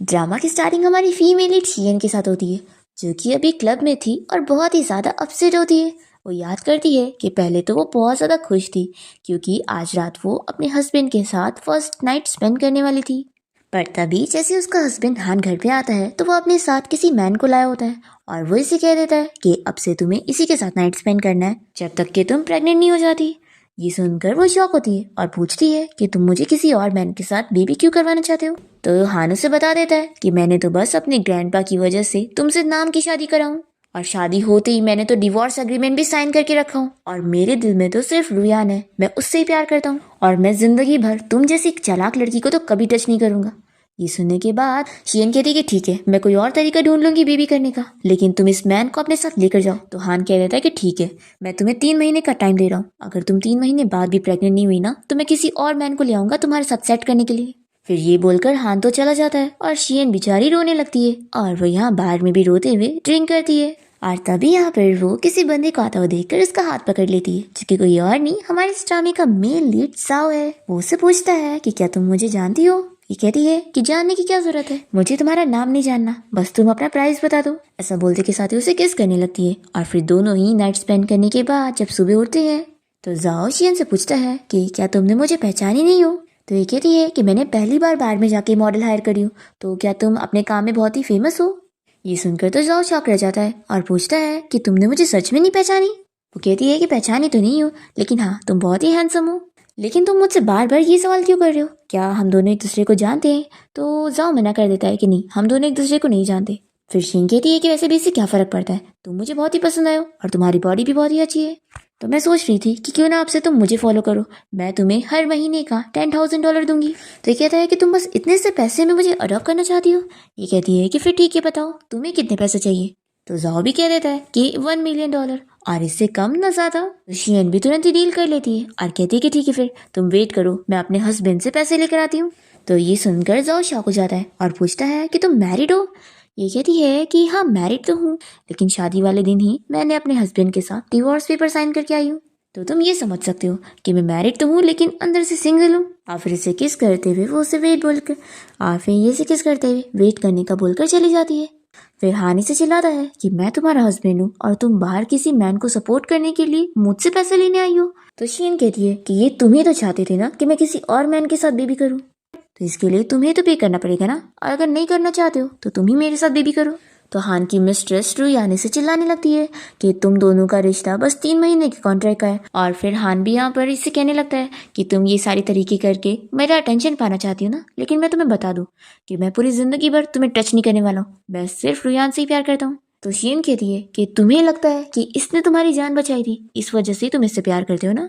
Drama की starting हमारी female lead Hsien के साथ होती है, जो कि अभी क्लब में थी और बहुत ही ज़्यादा अपसेट होती है। वो याद करती है कि पहले तो वो बहुत ज़्यादा खुश थी क्योंकि आज रात वो अपने हस्बैंड के साथ फर्स्ट नाइट स्पेंड करने वाली थी। पर तभी जैसे उसका हस्बैंड हान घर पे आता है तो वो अपने साथ किसी मैन को लाया होता है और वो इसे कह देता है कि अब से तुम्हें इसी के साथ नाइट स्पेंड करना है जब तक कि तुम प्रेग्नेंट नहीं हो जाती। ये सुनकर वो शॉक होती है और पूछती है कि तुम मुझे किसी और मैन के साथ बेबी क्यों करवाना चाहते हो। तो हान उसे बता देता है कि मैंने तो बस अपने ग्रैंडपा की वजह से तुमसे नाम की शादी कराऊं और शादी होते ही मैंने तो डिवोर्स एग्रीमेंट भी साइन करके रखा हूँ और मेरे दिल में तो सिर्फ रुयान है, मैं उससे ही प्यार करता हूँ और मैं जिंदगी भर तुम जैसी एक चालाक लड़की को तो कभी टच नहीं करूंगा। ये सुनने के बाद शियन कहती कि ठीक है, मैं कोई और तरीका ढूंढ लूंगी बेबी करने का, लेकिन तुम इस मैन को अपने साथ लेकर जाओ। तो हान कह देता है कि ठीक है, मैं तुम्हें 3 महीने का टाइम दे रहा हूँ, अगर तुम 3 महीने बाद भी प्रेग्नेंट नहीं हुई ना तो मैं किसी और मैन को ले आऊंगा तुम्हारे साथ सेट करने के लिए। फिर ये बोलकर हान तो चला जाता है और शियन बेचारी रोने लगती है और वो यहाँ बाहर में भी रोते हुए ड्रिंक करती है। और तभी यहाँ पर वो किसी बंदे को आता हुआ देखकर उसका हाथ पकड़ लेती है, जो कि कोई और नहीं हमारे इस ड्रामे का मेन लीड साओ है। वो उससे पूछता है कि क्या तुम मुझे जानती हो। ये कहती है कि जानने की क्या जरूरत है, मुझे तुम्हारा नाम नहीं जानना, बस तुम अपना प्राइस बता दो। ऐसा बोलते के साथ ही उसे किस करने लगती है और फिर दोनों ही नाइट स्पेंड करने के बाद जब सुबह उठते हैं तो जाओ शियन से पूछता है कि क्या तुमने मुझे पहचानी नहीं हो। तो ये कहती है कि मैंने पहली बार बाहर में जाके मॉडल हायर करी हूँ, तो क्या तुम अपने काम में बहुत ही फेमस हो। ये सुनकर तो जाओ शॉक रह जाता है और पूछता है कि तुमने मुझे सच में नहीं पहचानी। वो कहती है कि पहचानी तो नहीं हूँ, लेकिन हाँ तुम बहुत ही हैंडसम हो। लेकिन तुम मुझसे बार बार ये सवाल क्यों कर रहे हो, क्या हम दोनों एक दूसरे को जानते हैं। तो जाओ मना कर देता है कि नहीं, हम दोनों एक दूसरे को नहीं जानते। फिर शिन कहती है कि वैसे भी इससे क्या फर्क पड़ता है, तुम मुझे बहुत ही पसंद आए हो और तुम्हारी बॉडी भी बहुत ही अच्छी है। तो मैं सोच रही थी कि क्यों ना आपसे तुम मुझे फॉलो करो, मैं तुम्हें हर महीने का $10,000 दूंगी। तो ये कहता है कि तुम बस इतने से पैसे में मुझे अडॉप्ट करना चाहती हो। ये कहती है कि फिर ठीक है, बताओ तुम्हें कितने पैसे चाहिए। तो जाओ भी कह देता है कि $1 million और इससे कम ना ज्यादा। तो शियन भी तुरंत ही डील कर लेती है और कहती है कि ठीक है, फिर तुम वेट करो, मैं अपने हस्बैंड से पैसे लेकर आती हूँ। तो ये सुनकर जाओ शॉक हो जाता है और पूछता है कि तुम मैरिड हो। ये कहती है कि हाँ मैरिड तो हूँ, लेकिन शादी वाले दिन ही मैंने अपने हस्बैंड के साथ डिवोर्स पेपर साइन करके आई हूँ। तो तुम ये समझ सकते हो कि मैं मैरिड तो हूँ लेकिन अंदर से सिंगल हूँ। और फिर इसे किस करते हुए वो उसे वेट बोलकर और फिर ये से किस करते हुए वेट करने का बोलकर चली जाती है। फिर हानी से चिल्लाता है कि मैं तुम्हारा हस्बैंड हूँ और तुम बाहर किसी मैन को सपोर्ट करने के लिए मुझसे पैसे लेने आई हो। तो शियन कहती है कि ये तुम्हें तो चाहते थे ना कि मैं किसी और मैन के साथ बेबी करूँ, तो इसके लिए तुम्हें तो पे करना पड़ेगा ना, और अगर नहीं करना चाहते हो तो तुम ही मेरे साथ बेबी करो। तो हान की मिस्ट्रेस रुयाने से चिल्लाने लगती है कि तुम दोनों का रिश्ता बस 3 महीने के कॉन्ट्रैक्ट का है। और फिर हान भी यहाँ पर इससे कहने लगता है कि तुम ये सारी तरीके करके मेरा अटेंशन पाना चाहती हो ना, लेकिन मैं तुम्हें बता दूं कि मैं पूरी जिंदगी भर तुम्हें टच नहीं करने वाला हूँ, मैं सिर्फ रुयान से ही प्यार करता हूँ। तो शियन कहती है कि तुम्हें लगता है कि इसने तुम्हारी जान बचाई थी, इस वजह से तुम इससे प्यार करते हो ना।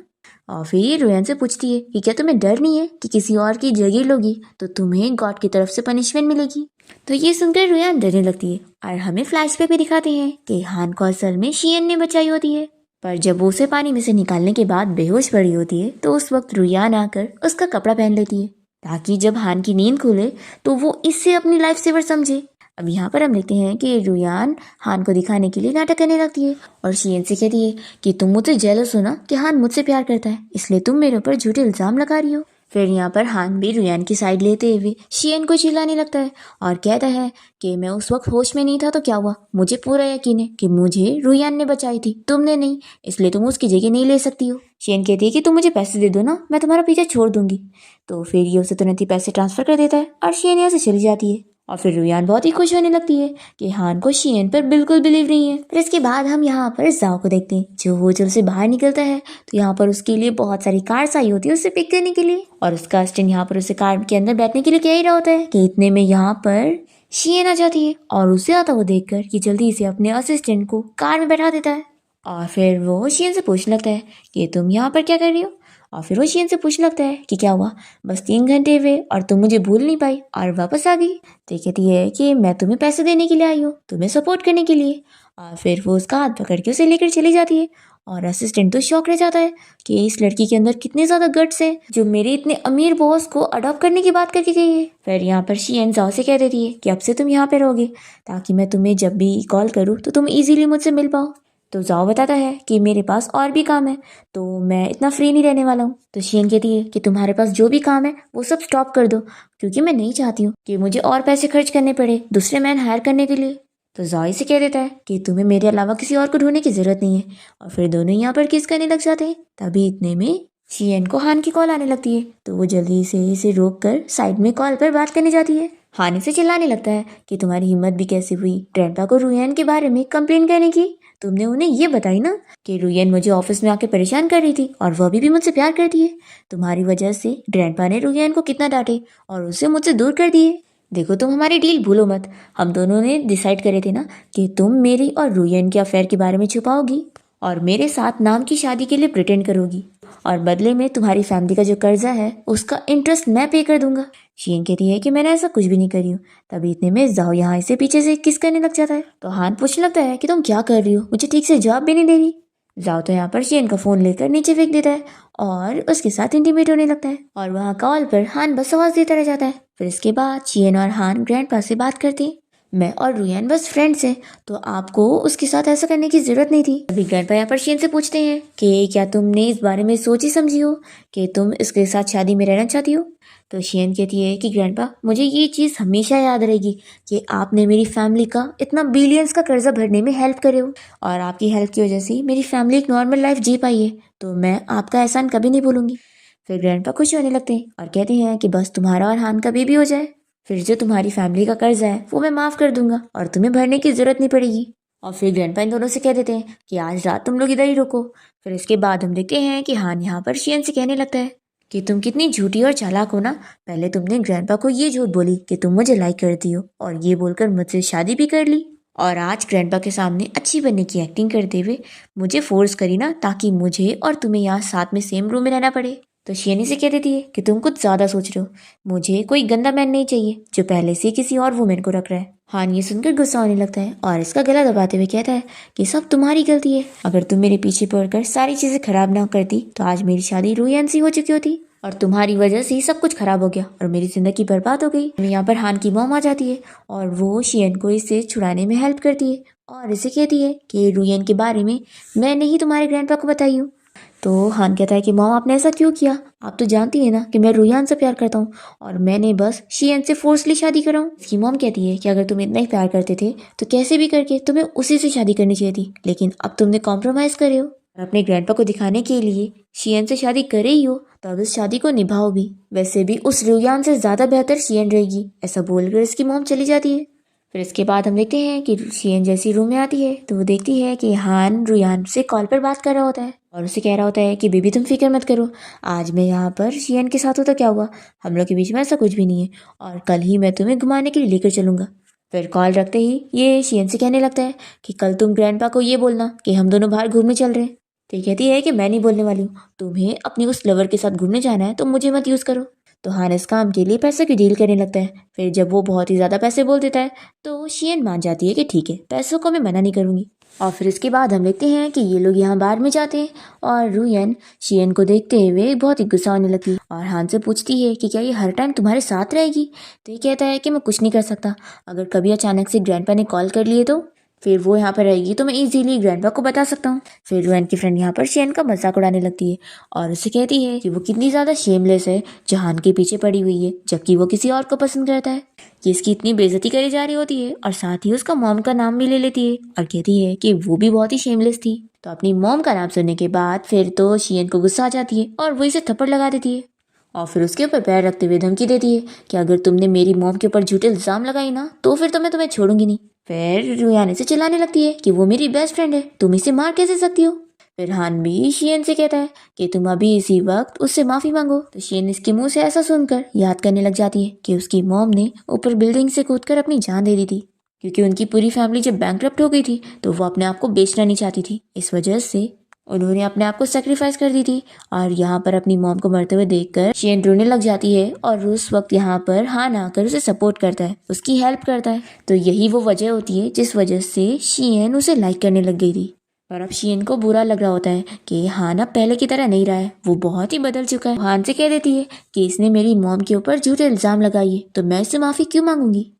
और फिर रुयान से पूछती है कि क्या तुम्हें डर नहीं है कि किसी और की जगह लोगी तो तुम्हें गॉड की तरफ से पनिशमेंट मिलेगी। तो ये सुनकर रुयान डरने लगती है और हमें फ्लैशबैक में दिखाते हैं कि हान को असल में शियन ने बचाई होती है। पर जब वो उसे पानी में से निकालने के बाद बेहोश पड़ी होती है तो उस वक्त रुयान आकर उसका कपड़ा पहन लेती है ताकि जब हान की नींद खुले तो वो इससे अपनी लाइफ सेवर समझे। अब यहाँ पर हम देखते हैं कि रुयान हान को दिखाने के लिए नाटक करने लगती है और शियन से कहती है कि तुम मुझसे जेलस हो ना कि हान मुझसे प्यार करता है, इसलिए तुम मेरे ऊपर झूठे इल्जाम लगा रही हो। फिर यहाँ पर हान भी रुयान की साइड लेते हुए शियन को चिल्लाने लगता है और कहता है कि मैं उस वक्त होश में नहीं था तो क्या हुआ, मुझे पूरा यकीन है कि मुझे रुयान ने बचाई थी, तुमने नहीं, इसलिए तुम उसकी जगह नहीं ले सकती हो। शियन कहती है कि तुम मुझे पैसे दे दो ना, मैं तुम्हारा पीछा छोड़ दूंगी। तो फिर ये उसे तुरंत ही पैसे ट्रांसफर कर देता है और शियन यहाँ से चली जाती है। और फिर रुयान बहुत ही खुश होने लगती है कि हान को शियन पर बिल्कुल बिलीव नहीं है। फिर इसके बाद हम यहाँ पर जाओ को देखते हैं जो होटल से बाहर निकलता है। तो यहाँ पर उसके लिए बहुत सारी कार्स आई होती है उसे पिक करने के लिए और उसका असिस्टेंट यहाँ पर उसे कार के अंदर बैठने के लिए कह ही रहा होता है कि इतने में यहाँ पर शियन आ जाती है और उसे आता हुआ देखकर कि जल्दी से अपने असिस्टेंट को कार में बैठा देता है। और फिर वो शियन से पूछने लगता है कि तुम यहाँ पर क्या कर रही हो। और फिर वो शियन से पूछने लगता है कि क्या हुआ, बस 3 घंटे हुए और तुम मुझे भूल नहीं पाई और वापस आ गई। तो कहती है कि मैं तुम्हें पैसे देने के लिए आई हूँ, तुम्हें सपोर्ट करने के लिए। और फिर वो उसका हाथ पकड़ के उसे लेकर चली जाती है और असिस्टेंट तो शॉक रह जाता है कि इस लड़की के अंदर कितने ज्यादा गट्स है जो मेरे इतने अमीर बॉस को अडॉप्ट करने की बात करके गई है। फिर यहाँ पर शियन जाओ से कह देती है कि अब से तुम यहाँ पे रहोगे ताकि मैं तुम्हें जब भी कॉल करूँ तो तुम इजीली मुझसे मिल पाओ। तो जाओ बताता है कि मेरे पास और भी काम है, तो मैं इतना फ्री नहीं रहने वाला हूँ। तो शियन कहती है कि तुम्हारे पास जो भी काम है वो सब स्टॉप कर दो, क्योंकि मैं नहीं चाहती हूँ कि मुझे और पैसे खर्च करने पड़े दूसरे मैन हायर करने के लिए। तो जाओ से कह देता है कि तुम्हें मेरे अलावा किसी और को ढूंढने की जरूरत नहीं है, और फिर दोनों यहाँ पर किस करने लग जाते हैं। तभी इतने में शियन को हान की कॉल आने लगती है, तो वो जल्दी से इसे रोक कर साइड में कॉल पर बात करने जाती है। हान इसे चिल्लाने लगता है कि तुम्हारी हिम्मत भी कैसे हुई ग्रैंडपा को रुयन के बारे में कंप्लेन करने की। तुमने उन्हें ये बताई ना कि रुयन मुझे ऑफिस में आके परेशान कर रही थी और वह भी मुझसे प्यार करती है। तुम्हारी वजह से ग्रैंडपा ने रुयन को कितना डांटे और उसे मुझसे दूर कर दिए। देखो तुम हमारी डील भूलो मत, हम दोनों ने डिसाइड करे थे ना कि तुम मेरी और रुयन के अफेयर के बारे में छुपाओगी और मेरे साथ नाम की शादी के लिए प्रिटेंड करोगी, और बदले में तुम्हारी फैमिली का जो कर्जा है उसका इंटरेस्ट मैं पे कर दूंगा। शीन कहती है कि मैंने ऐसा कुछ भी नहीं करी हूँ। तभी इतने में जाओ यहाँ इसे पीछे से किस करने लग जाता है। तो हान पूछने लगता है कि तुम क्या कर रही हो, मुझे ठीक से जवाब भी नहीं दे रही। जाओ तो यहाँ पर शीन का फोन लेकर नीचे फेंक देता है और उसके साथ इंटीमेट होने लगता है, और वहाँ कॉल पर हान बस आवाज देता रह जाता है। फिर इसके बाद शीन और हान ग्रैंडपा से बात करते हैं। मैं और रुयन बस फ्रेंड्स हैं, तो आपको उसके साथ ऐसा करने की जरूरत नहीं थी। अभी ग्रैंडपा यहाँ पर शीन से पूछते हैं कि क्या तुमने इस बारे में सोची समझी हो कि तुम इसके साथ शादी में रहना चाहती हो। तो शीन कहती है कि ग्रैंडपा मुझे ये चीज़ हमेशा याद रहेगी कि आपने मेरी फैमिली का इतना बिलियंस का कर्जा भरने में हेल्प करे हो, और आपकी हेल्प की वजह से मेरी फैमिली एक नॉर्मल लाइफ जी पाई है, तो मैं आपका एहसान कभी नहीं भूलूंगी। फिर ग्रैंडपा खुश होने लगते हैं और कहते हैं कि बस तुम्हारा और हान का बेबी हो जाए, फिर जो तुम्हारी फैमिली का कर्जा है वो मैं माफ कर दूंगा और तुम्हें भरने की जरूरत नहीं पड़ेगी। और फिर ग्रैंडपा इन दोनों से कह देते हैं कि आज रात तुम लोग इधर ही रुको। फिर इसके बाद हम देखते हैं कि हान यहाँ पर शियन से कहने लगता है कि तुम कितनी झूठी और चालाक हो ना। पहले तुमने ग्रैंडपा को ये झूठ बोली कि तुम मुझे लाइक करती हो और ये बोलकर मुझसे शादी भी कर ली, और आज ग्रैंडपा के सामने अच्छी बनने की एक्टिंग करते हुए मुझे फोर्स करी ना, ताकि मुझे और तुम्हें यहाँ साथ में सेम रूम में रहना पड़े। तो शियनी से कह देती है कि तुम कुछ ज्यादा सोच रहे हो, मुझे कोई गंदा मैन नहीं चाहिए जो पहले से किसी और वुमेन को रख रहा है। हान ये सुनकर गुस्सा होने लगता है और इसका गला दबाते हुए कहता है कि सब तुम्हारी गलती है, अगर तुम मेरे पीछे पड़कर सारी चीजें खराब ना करती तो आज मेरी शादी रुयन सी हो चुकी होती, और तुम्हारी वजह से ही सब कुछ खराब हो गया और मेरी जिंदगी बर्बाद हो गई। यहाँ पर हान की मॉम आ जाती है और वो शियन को इसे छुड़ाने में हेल्प करती है और इसे कहती है कि रुयन के बारे में मैंने ही तुम्हारे ग्रैंडपा को बताई हूँ। तो हान कहता है कि मॉम आपने ऐसा क्यों किया, आप तो जानती है ना कि मैं रुयान से प्यार करता हूँ और मैंने बस शियन से फोर्सली शादी करा हूँ। इसकी मॉम कहती है कि अगर तुम इतना ही प्यार करते थे तो कैसे भी करके तुम्हें उसी से शादी करनी चाहिए थी, लेकिन अब तुमने कॉम्प्रोमाइज करे हो और अपने ग्रैंडपा को दिखाने के लिए शियन से शादी करे ही हो, तो अब इस शादी को निभाओ भी, वैसे भी उस रुयान से ज्यादा बेहतर शियन रहेगी। ऐसा बोलकर इसकी मॉम चली जाती है। फिर इसके बाद हम देखते हैं कि शियन जैसी रूम में आती है तो वो देखती है कि हान रुयान से कॉल पर बात कर रहा होता है और उसे कह रहा होता है कि बेबी तुम फिक्र मत करो, आज मैं यहाँ पर शियन के साथ हूँ तो क्या हुआ, हम लोग के बीच में ऐसा कुछ भी नहीं है और कल ही मैं तुम्हें घुमाने के लिए लेकर चलूंगा। फिर कॉल रखते ही ये शियन से कहने लगता है कि कल तुम ग्रैंडपा को ये बोलना कि हम दोनों बाहर घूमने चल रहे हैं। तो ये कहती है कि मैं नहीं बोलने वाली हूँ, तुम्हें अपनी उस लवर के साथ घूमने जाना है तो मुझे मत यूज़ करो। तो हान इस काम के लिए पैसे की डील करने लगता है। फिर जब वो बहुत ही ज़्यादा पैसे बोल देता है तो शियन मान जाती है कि ठीक है, पैसों को मैं मना नहीं करूँगी। और फिर इसके बाद हम देखते हैं कि ये लोग यहाँ बार में जाते हैं और रुयन शियन को देखते हुए बहुत ही गुस्सा होने लगती है और हान से पूछती है कि क्या ये हर टाइम तुम्हारे साथ रहेगी। तो ये कहता है कि मैं कुछ नहीं कर सकता, अगर कभी अचानक से ग्रैंडपा ने कॉल कर लिए तो फिर वो यहाँ पर रहेगी तो मैं इजीली ग्रैंडपा को बता सकता हूँ। फिर रुयन की फ्रेंड यहाँ पर शियन का मजाक उड़ाने लगती है और उसे कहती है कि वो कितनी ज्यादा शेमलेस है जो हान के पीछे पड़ी हुई है जबकि वो किसी और को पसंद करता है। ये इसकी इतनी बेइज्जती करी जा रही होती है और साथ ही उसका मॉम का नाम भी ले लेती है और कहती है कि वो भी बहुत ही शेमलेस थी। तो अपनी मॉम का नाम सुनने के बाद फिर तो शियन को गुस्सा आ जाती है और वो इसे थप्पड़ लगा देती है और फिर उसके ऊपर पैर रखते हुए धमकी देती है कि अगर तुमने मेरी मॉम के ऊपर झूठे इल्जाम लगाई ना तो फिर तो मैं तुम्हें छोड़ूंगी नहीं। फिर रुयान से चिल्लाने लगती है कि वो मेरी बेस्ट फ्रेंड है, तुम इसे मार कैसे सकती हो। फिर हान भी शियन से कहता है कि तुम अभी इसी वक्त उससे माफी मांगो। तो शियन इसके मुंह से ऐसा सुनकर याद करने लग जाती है कि उसकी मॉम ने ऊपर बिल्डिंग से कूदकर अपनी जान दे दी थी, क्योंकि उनकी पूरी फैमिली जब बैंकरप्ट हो गई थी तो वो अपने आप को बेचना नहीं चाहती थी, इस वजह से उन्होंने अपने आप को सेक्रीफाइस कर दी थी। और यहाँ पर अपनी मॉम को मरते हुए देखकर शियन रोने लग जाती है और उस वक्त यहाँ पर हान आकर उसे सपोर्ट करता है, उसकी हेल्प करता है। तो यही वो वजह होती है जिस वजह से शियन उसे लाइक करने लग गई थी। और अब शियन को बुरा लग रहा होता है कि हान अब पहले की तरह नहीं रहा है, वो बहुत ही बदल चुका है। हान से कह देती है कि इसने मेरी मॉम के ऊपर झूठे इल्जाम लगाए तो मैं इससे माफी क्यों मांगूंगी।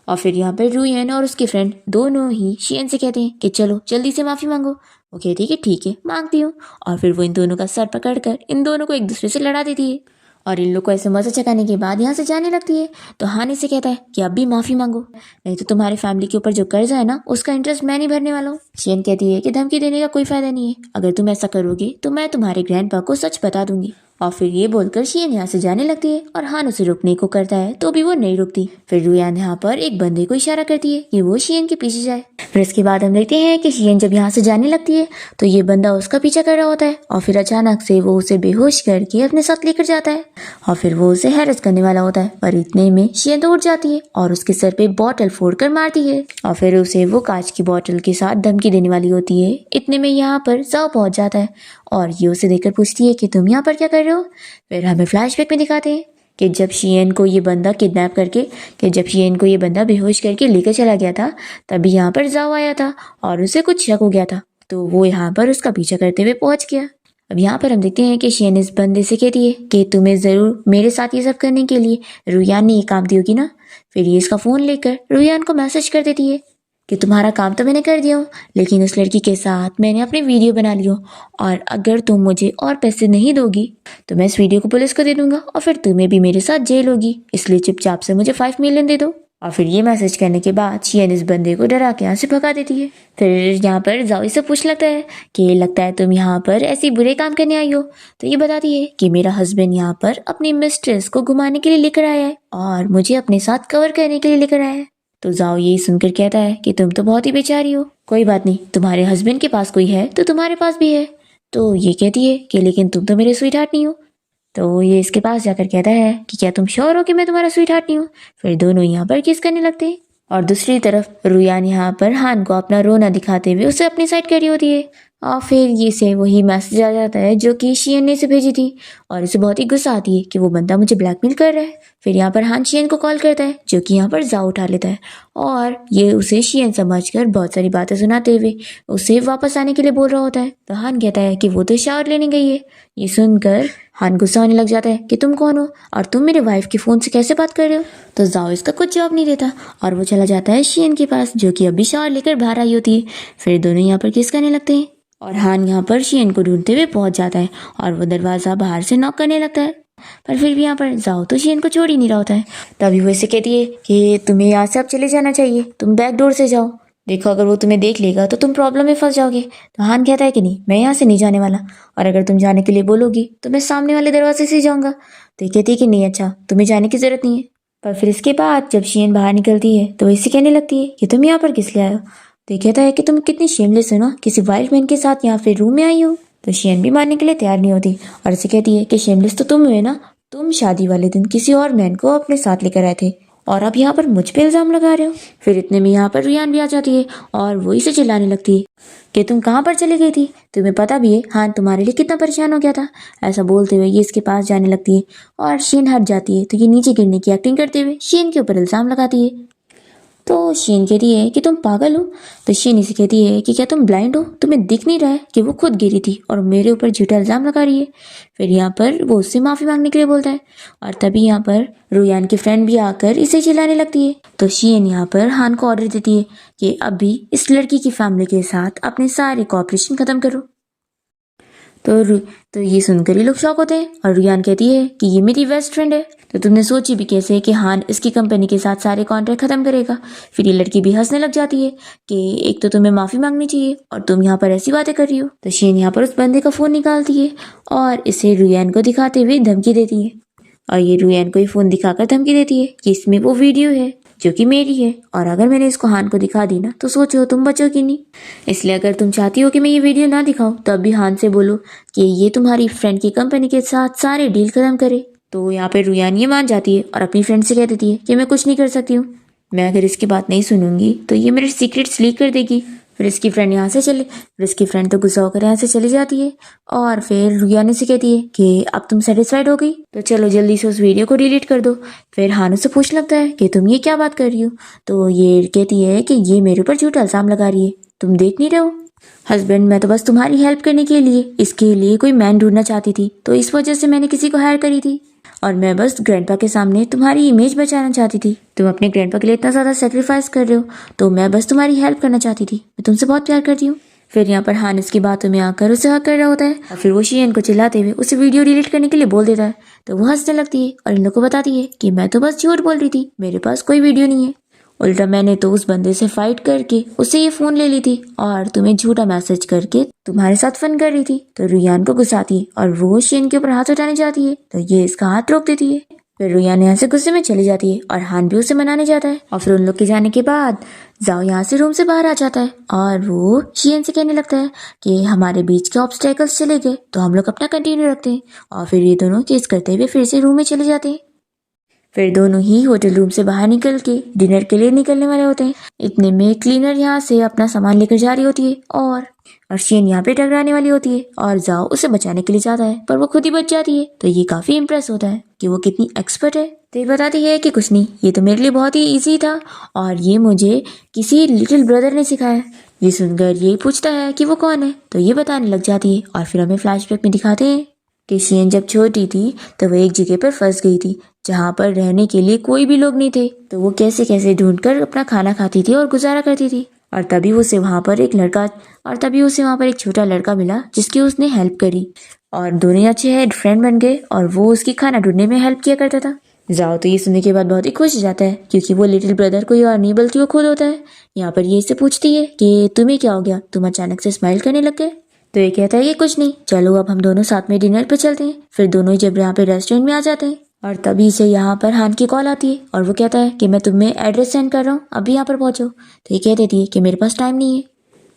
और फिर यहाँ पर रुयान और उसके फ्रेंड दोनों ही शियन से कहते हैं कि चलो जल्दी से माफ़ी मांगो। वो कहती है कि ठीक है मांगती हूँ। और फिर वो इन दोनों का सर पकड़कर इन दोनों को एक दूसरे से लड़ा देती है और इन लोग को ऐसे मजा चकाने के बाद यहाँ से जाने लगती है। तो हानि से कहता है कि अब भी माफ़ी मांगो, नहीं तो तुम्हारी फैमिली के ऊपर जो कर्जा है ना उसका इंटरेस्ट मैं नहीं भरने वाला हूँ। शियन कहती है कि धमकी देने का कोई फायदा नहीं है, अगर तुम ऐसा करोगे तो मैं तुम्हारे ग्रैंडपा को सच बता दूंगी। और फिर ये बोलकर शियन यहाँ से जाने लगती है और हान उसे रुकने को करता है तो भी वो नहीं रुकती। फिर रुयान यहाँ पर एक बंदे को इशारा करती है कि वो शियन के पीछे जाए। फिर इसके बाद हम देखते हैं कि शियन जब यहाँ से जाने लगती है तो ये बंदा उसका पीछा कर रहा होता है और फिर अचानक से वो उसे बेहोश करके अपने साथ लेकर जाता है और फिर वो उसे हैरस करने वाला होता है, पर इतने में शियन तो उठ जाती है और उसके सर पे बॉटल फोड़कर मारती है और फिर उसे वो कांच की बॉटल के साथ धमकी देने वाली होती है। इतने में यहाँ पर जाओ पहुंच जाता है और ये उसे देखकर पूछती है कि तुम यहाँ पर क्या कर रहे हो। फिर हमें फ्लैशबैक में दिखाते हैं कि जब शियन को ये बंदा बेहोश करके लेकर चला गया था तभी यहाँ पर जाओ आया था और उसे कुछ शक हो गया था तो वो यहाँ पर उसका पीछा करते हुए पहुंच गया। अब यहाँ पर हम देखते हैं कि शियन इस बंदे से कहती है कि तुम्हें जरूर मेरे साथ ये सब करने के लिए रुयान ने ये काम दी होगी ना। फिर ये इसका फोन लेकर रुयान को मैसेज कर देती है कि तुम्हारा काम तो मैंने कर दिया हूँ, लेकिन उस लड़की के साथ मैंने अपनी वीडियो बना ली हो और अगर तुम मुझे और पैसे नहीं दोगी तो मैं इस वीडियो को पुलिस को दे दूंगा और फिर तुम्हें भी मेरे साथ जेल होगी, इसलिए चुपचाप से मुझे 5 मिलियन दे दो। और फिर ये मैसेज करने के बाद शियन इस बंदे को डरा के यहाँ से भगा देती है। फिर यहाँ पर जाओ से पूछ लगता है कि लगता है तुम यहाँ पर ऐसी बुरे काम करने आई हो। तो ये बताती है कि मेरा हस्बैंड यहाँ पर अपनी मिस्ट्रेस को घुमाने के लिए लेकर आया है और मुझे अपने साथ कवर करने के लिए लेकर आया है। तो जाओ यही सुनकर कहता है कि तुम तो बहुत ही बेचारी हो, कोई बात नहीं, तुम्हारे हस्बैंड के पास कोई है तो तुम्हारे पास भी है। तो ये कहती है कि लेकिन तुम तो मेरे स्वीट हार्ट नहीं हो। तो ये इसके पास जाकर कहता है कि क्या तुम श्योर हो कि मैं तुम्हारा स्वीट हार्ट नहीं हूँ। फिर दोनों यहाँ पर किस करने लगते हैं और दूसरी तरफ रुयान यहाँ पर हान को अपना रोना दिखाते हुए उसे अपनी साइड कर रही होती है। और फिर ये से वही मैसेज आ जाता है जो कि शियन ने इसे भेजी थी और इसे बहुत ही गुस्सा आती है कि वो बंदा मुझे ब्लैकमेल कर रहा है। फिर यहाँ पर हान शियन को कॉल करता है जो कि यहाँ पर जाओ उठा लेता है और ये उसे शियन समझकर बहुत सारी बातें सुनाते हुए उसे वापस आने के लिए बोल रहा होता है। तो हान कहता है कि वो तो शावर लेने गई है। ये सुनकर हान गुस्सा होने लग जाता है कि तुम कौन हो और तुम मेरे वाइफ के फोन से कैसे बात कर रहे हो। तो जाओ इसका कुछ जवाब नहीं देता और वो चला जाता है शियन के पास जो कि अभी शावर लेकर बाहर आई होती है। फिर दोनों यहाँ पर किस करने लगते हैं और हान यहाँ पर शियन को ढूंढते हुए पहुंच जाता है और वो दरवाजा बाहर से नॉक करने लगता है, पर फिर भी यहाँ पर जाओ तो शियन को छोड़ ही नहीं रहा होता है। तभी वो इसे कहती है कि तुम्हें यहाँ से अब चले जाना चाहिए, तुम बैक डोर से जाओ, देखो अगर वो तुम्हें देख लेगा तो तुम प्रॉब्लम में फंस जाओगे। तो हान कहता है कि नहीं, मैं यहाँ से नहीं जाने वाला और अगर तुम जाने के लिए बोलोगी तो मैं सामने वाले दरवाजे से जाऊंगा। तो ये कहती है कि नहीं, अच्छा तुम्हें जाने की जरूरत नहीं है। पर फिर इसके बाद जब शियन बाहर निकलती है तो इसे कहने लगती है कि तुम यहाँ पर किस लिए आए हो। तो कहता है कि तुम कितनी शेमलेस हो ना, किसी वाइल्ड मैन के साथ यहाँ फिर रूम में आई हो। तो शियन भी मानने के लिए तैयार नहीं होती और इसे कहती है कि शेमलेस तो तुम हुए ना, तुम शादी वाले दिन किसी और मैन को अपने साथ लेकर आए थे और अब यहाँ पर मुझ पे इल्जाम लगा रहे हो। फिर इतने में यहाँ पर रुयान भी आ जाती है और वो इसे चिल्लाने लगती है कि तुम कहाँ पर चली गई थी, तुम्हें पता भी है हान तुम्हारे लिए कितना परेशान हो गया था। ऐसा बोलते हुए ये इसके पास जाने लगती है और शियन हट जाती है तो ये नीचे गिरने की एक्टिंग करते हुए शियन के ऊपर इल्जाम लगाती है। तो शियन कहती है कि तुम पागल हो। तो शियन इसे कहती है कि क्या तुम ब्लाइंड हो, तुम्हें दिख नहीं रहा है कि वो खुद गिरी थी और मेरे ऊपर झूठा इल्जाम लगा रही है। फिर यहाँ पर वो उससे माफ़ी मांगने के लिए बोलता है और तभी यहाँ पर रुयान की फ्रेंड भी आकर इसे चिल्लाने लगती है। तो शियन यहाँ पर हान को ऑर्डर देती है कि अभी इस लड़की की फैमिली के साथ अपने सारे कॉपरेशन खत्म करो। तो ये सुनकर ही लोग शॉक होते हैं और रुयान कहती है कि ये मेरी बेस्ट फ्रेंड है, तो तुमने सोची भी कैसे कि हान इसकी कंपनी के साथ सारे कॉन्ट्रैक्ट खत्म करेगा। फिर ये लड़की भी हंसने लग जाती है कि एक तो तुम्हें माफ़ी मांगनी चाहिए और तुम यहाँ पर ऐसी बातें कर रही हो। तो शियन यहाँ पर उस बंदे का फ़ोन निकालती है और इसे रुयान को दिखाते हुए धमकी देती है और ये रुयान को ही फ़ोन दिखाकर धमकी देती है कि इसमें वो वीडियो है जो कि मेरी है और अगर मैंने इसको हान को दिखा दी ना तो सोचो तुम बचोगी नहीं। इसलिए अगर तुम चाहती हो कि मैं ये वीडियो ना दिखाऊं तब भी हान से बोलो कि ये तुम्हारी फ्रेंड की कंपनी के साथ सारे डील खत्म करे। तो यहाँ पे रुयान ये मान जाती है और अपनी फ्रेंड से कह देती है कि मैं कुछ नहीं कर सकती हूँ, मैं अगर इसकी बात नहीं सुनूंगी तो ये मेरे सीक्रेट्स लीक कर देगी। फिर इसकी फ्रेंड तो गुस्सा होकर यहाँ से चली जाती है और फिर रुयान से कहती है कि अब तुम सेटिस्फाइड हो गई तो चलो जल्दी से उस वीडियो को डिलीट कर दो। फिर हान उससे पूछ लगता है कि तुम ये क्या बात कर रही हो। तो ये कहती है कि ये मेरे ऊपर झूठा इल्जाम लगा रही है, तुम देख नहीं रहे हो हस्बैंड, मैं तो बस तुम्हारी हेल्प करने के लिए इसके लिए कोई मैन ढूंढना चाहती थी, तो इस वजह से मैंने किसी को हायर करी थी। और मैं बस ग्रैंडपा के सामने तुम्हारी इमेज बचाना चाहती थी। तुम अपने ग्रैंडपा के लिए इतना ज़्यादा सेक्रीफाइस कर रहे हो, तो मैं बस तुम्हारी हेल्प करना चाहती थी। मैं तुमसे बहुत प्यार करती हूँ। फिर यहाँ पर हानिस की बातों में आकर उसे हक कर रहा होता है और फिर वो शियन को चिल्लाते हुए उसे वीडियो डिलीट करने के लिए बोल देता है। तो वो हंसने लगती है और इन लोग को बताती है कि मैं तो बस झूठ बोल रही थी, मेरे पास कोई वीडियो नहीं है। उल्टा मैंने तो उस बंदे से फाइट करके उससे ये फोन ले ली थी और तुम्हें झूठा मैसेज करके तुम्हारे साथ फन कर रही थी। तो रुयान को गुस्सा आती है और वो शियन के ऊपर हाथ उठाने जाती है, तो ये इसका हाथ रोक देती है। फिर रुयान यहाँ से गुस्से में चली जाती है और हान भी उसे मनाने जाता है। और फिर उन लोग के जाने के बाद जाओ यहाँ से रूम से बाहर आ जाता है और वो शियन से कहने लगता है कि हमारे बीच के ऑब्स्टेकल्स चले गए, तो हम लोग अपना कंटिन्यू रखते हैं। और फिर ये दोनों किस करते हुए फिर से रूम में चले जाते हैं। फिर दोनों ही होटल रूम से बाहर निकल के डिनर के लिए निकलने वाले होते हैं। इतने में क्लीनर यहाँ से अपना सामान लेकर जा रही होती है और शियन यहाँ पे टकराने वाली होती है और जाओ उसे बचाने के लिए जाता है, पर वो खुद ही बच जाती है। तो ये काफी इम्प्रेस होता है कि वो कितनी एक्सपर्ट है। तो ये बताती है कि कुछ नहीं, ये तो मेरे लिए बहुत ही ईजी था और ये मुझे किसी लिटिल ब्रदर ने सिखाया। ये सुनकर ये पूछता है कि वो कौन है, तो ये बताने लग जाती है। और फिर हमें फ्लैशबैक में दिखाते हैं कि शियन जब छोटी थी तो वो एक जगह पर फंस गई थी जहाँ पर रहने के लिए कोई भी लोग नहीं थे। तो वो कैसे कैसे ढूंढकर अपना खाना खाती थी और गुजारा करती थी। और तभी उसे वहाँ पर एक छोटा लड़का मिला जिसकी उसने हेल्प करी और दोनों अच्छे फ्रेंड बन गए और वो उसकी खाना ढूंढने में हेल्प किया करता था। जाओ तो ये सुनने के बाद बहुत ही खुश हो जाता है क्योंकि वो लिटिल ब्रदर कोई और नहीं बल्कि वो खुद होता है। यहाँ पर ये इससे पूछती है कि तुम्हें क्या हो गया, तुम अचानक से स्माइल करने लग गए। तो ये कहता है कि कुछ नहीं, चलो अब हम दोनों साथ में डिनर पे चलते हैं। फिर दोनों जब यहाँ पे रेस्टोरेंट में आ जाते हैं और तभी से यहाँ पर हान की कॉल आती है और वो कहता है कि मैं तुम्हें एड्रेस सेंड कर रहा हूँ, अभी यहाँ पर पहुंचो। तो ये कह देती है कि मेरे पास टाइम नहीं है।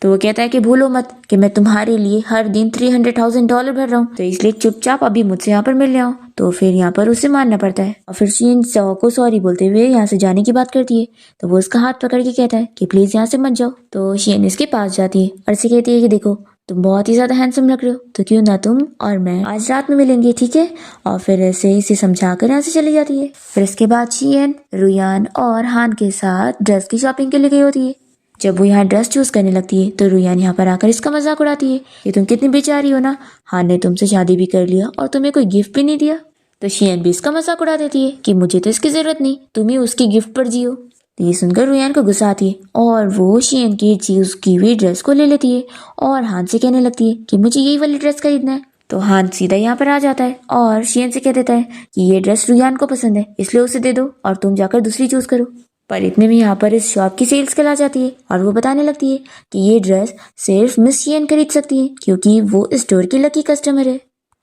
तो वो कहता है कि भूलो मत कि मैं तुम्हारे लिए हर दिन $300,000 भर रहा हूँ, तो इसलिए चुपचाप अभी मुझसे यहाँ पर मिल आओ। तो फिर यहाँ पर उसे मानना पड़ता है और फिर शियन जाओ को सॉरी बोलते हुए यहाँ से जाने की बात करती है। तो वो उसका हाथ पकड़ के कहता है कि प्लीज यहाँ से मत जाओ। तो शियन इसके पास जाती है और इसे कहती है कि देखो तुम बहुत ही ज्यादा हैंडसम लग रहे हो, तो क्यों ना तुम और मैं आज रात में मिलेंगे, ठीक है। और फिर ऐसे इसे समझाकर यहाँ से चली जाती है। फिर इसके बाद शियन रुयान और हान के साथ ड्रेस की शॉपिंग के लिए गई होती है। जब वो यहाँ ड्रेस चूज करने लगती है तो रुयान यहाँ पर आकर इसका मजाक उड़ाती है कि तुम कितनी बेचारी हो ना, हान ने तुमसे शादी भी कर लिया और तुम्हें कोई गिफ्ट भी नहीं दिया। तो शियन भी इसका मजाक उड़ा देती है कि मुझे तो इसकी जरूरत नहीं, तुम ही उसकी गिफ्ट पर जियो। तो ये सुनकर रुयान को गुस्सा आती है और वो शियन की चूज की हुई ड्रेस को ले लेती है और हान से कहने लगती है कि मुझे यही वाली ड्रेस खरीदना है। तो हान सीधा यहाँ पर आ जाता है और शियन से कह देता है कि ये ड्रेस रुयान को पसंद है, इसलिए उसे दे दो और तुम जाकर दूसरी चूज करो। पर इतने में यहाँ पर इस शॉप की सेल्स कल आ जाती है और वो बताने लगती है कि ये ड्रेस सिर्फ मिस शियन खरीद सकती है क्योंकि वो इस स्टोर की लकी कस्टमर है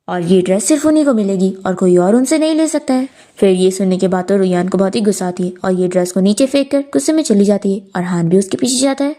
और ये ड्रेस सिर्फ उन्हीं को मिलेगी और कोई और उनसे नहीं ले सकता है। फिर ये सुनने के बाद तो रुयान को बहुत ही गुस्सा आती है और ये ड्रेस को नीचे फेंक कर गुस्से में चली जाती है और हान भी उसके पीछे जाता है।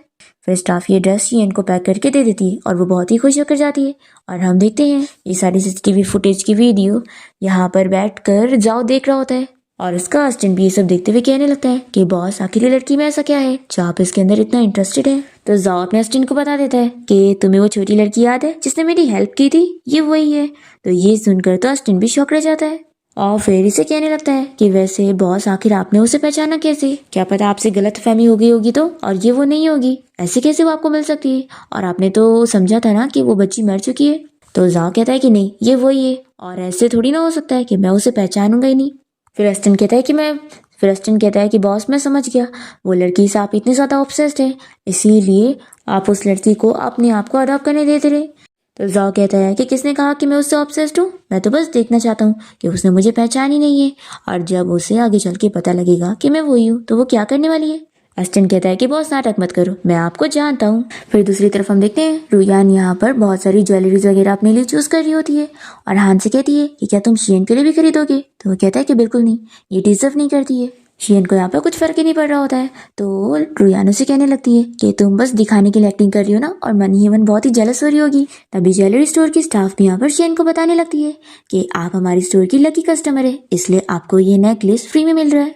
फिर स्टाफ ये ड्रेस शियन को पैक करके दे देती है और वो बहुत ही खुश होकर जाती है। और हम देखते हैं ये सारी सीसीटीवी फुटेज की वीडियो यहाँ पर बैठ कर जाओ देख रहा होता है और इसका असिस्टेंट भी ये सब देखते हुए कहने लगता है कि बॉस आखिर ये लड़की में ऐसा क्या है जो आप इसके अंदर इतना इंटरेस्टेड है। तो जाओ अपने असिस्टेंट को बता देता है कि तुम्हें वो छोटी लड़की याद है जिसने मेरी हेल्प की थी, ये वही है। तो ये सुनकर तो असिस्टेंट भी शॉक रह जाता है और फिर इसे कहने लगता है कि वैसे बॉस आखिर आपने उसे पहचाना कैसे, क्या पता आपसे गलत फहमी हो गई होगी तो, और ये वो नहीं होगी, ऐसे कैसे वो आपको मिल सकती है, और आपने तो समझा था ना कि वो बच्ची मर चुकी है। तो जाओ कहता है कि नहीं ये वही है और ऐसे थोड़ी ना हो सकता है कि मैं उसे पहचानूंगा ही नहीं। फिर अस्टन कहता है कि बॉस मैं समझ गया, वो लड़की से आप इतने ज्यादा ऑब्सेस्ड है इसीलिए आप उस लड़की को अपने आप को अडॉप्ट करने देते रहे। तो जाओ कहता है कि किसने कहा कि मैं उससे ऑब्सेस्ड हूँ, मैं तो बस देखना चाहता हूँ कि उसने मुझे पहचान ही नहीं है और जब उसे आगे चल के पता लगेगा कि मैं वही हूँ तो वो क्या करने वाली है। अस्टन कहता है कि बॉस नाटक मत करो, मैं आपको जानता हूँ। फिर दूसरी तरफ हम देखते हैं रुयान यहाँ पर बहुत सारी ज्वेलरीज वगैरह अपने लिए चूज कर रही होती है और हान से कहती है कि क्या तुम शियन के लिए भी खरीदोगे। तो वो कहता है कि बिल्कुल नहीं, ये डिजर्व नहीं करती है। शियन को यहाँ पर कुछ फर्क ही नहीं पड़ रहा होता है तो रुयान उसे कहने लगती है कि तुम बस दिखाने की एक्टिंग कर रही हो ना, और मनी हेवन बहुत ही जेलस हो रही होगी। तभी ज्वेलरी स्टोर की स्टाफ भी यहाँ पर शियन को बताने लगती है कि आप हमारी स्टोर की लकी कस्टमर है इसलिए आपको ये नेकलेस फ्री में मिल रहा है।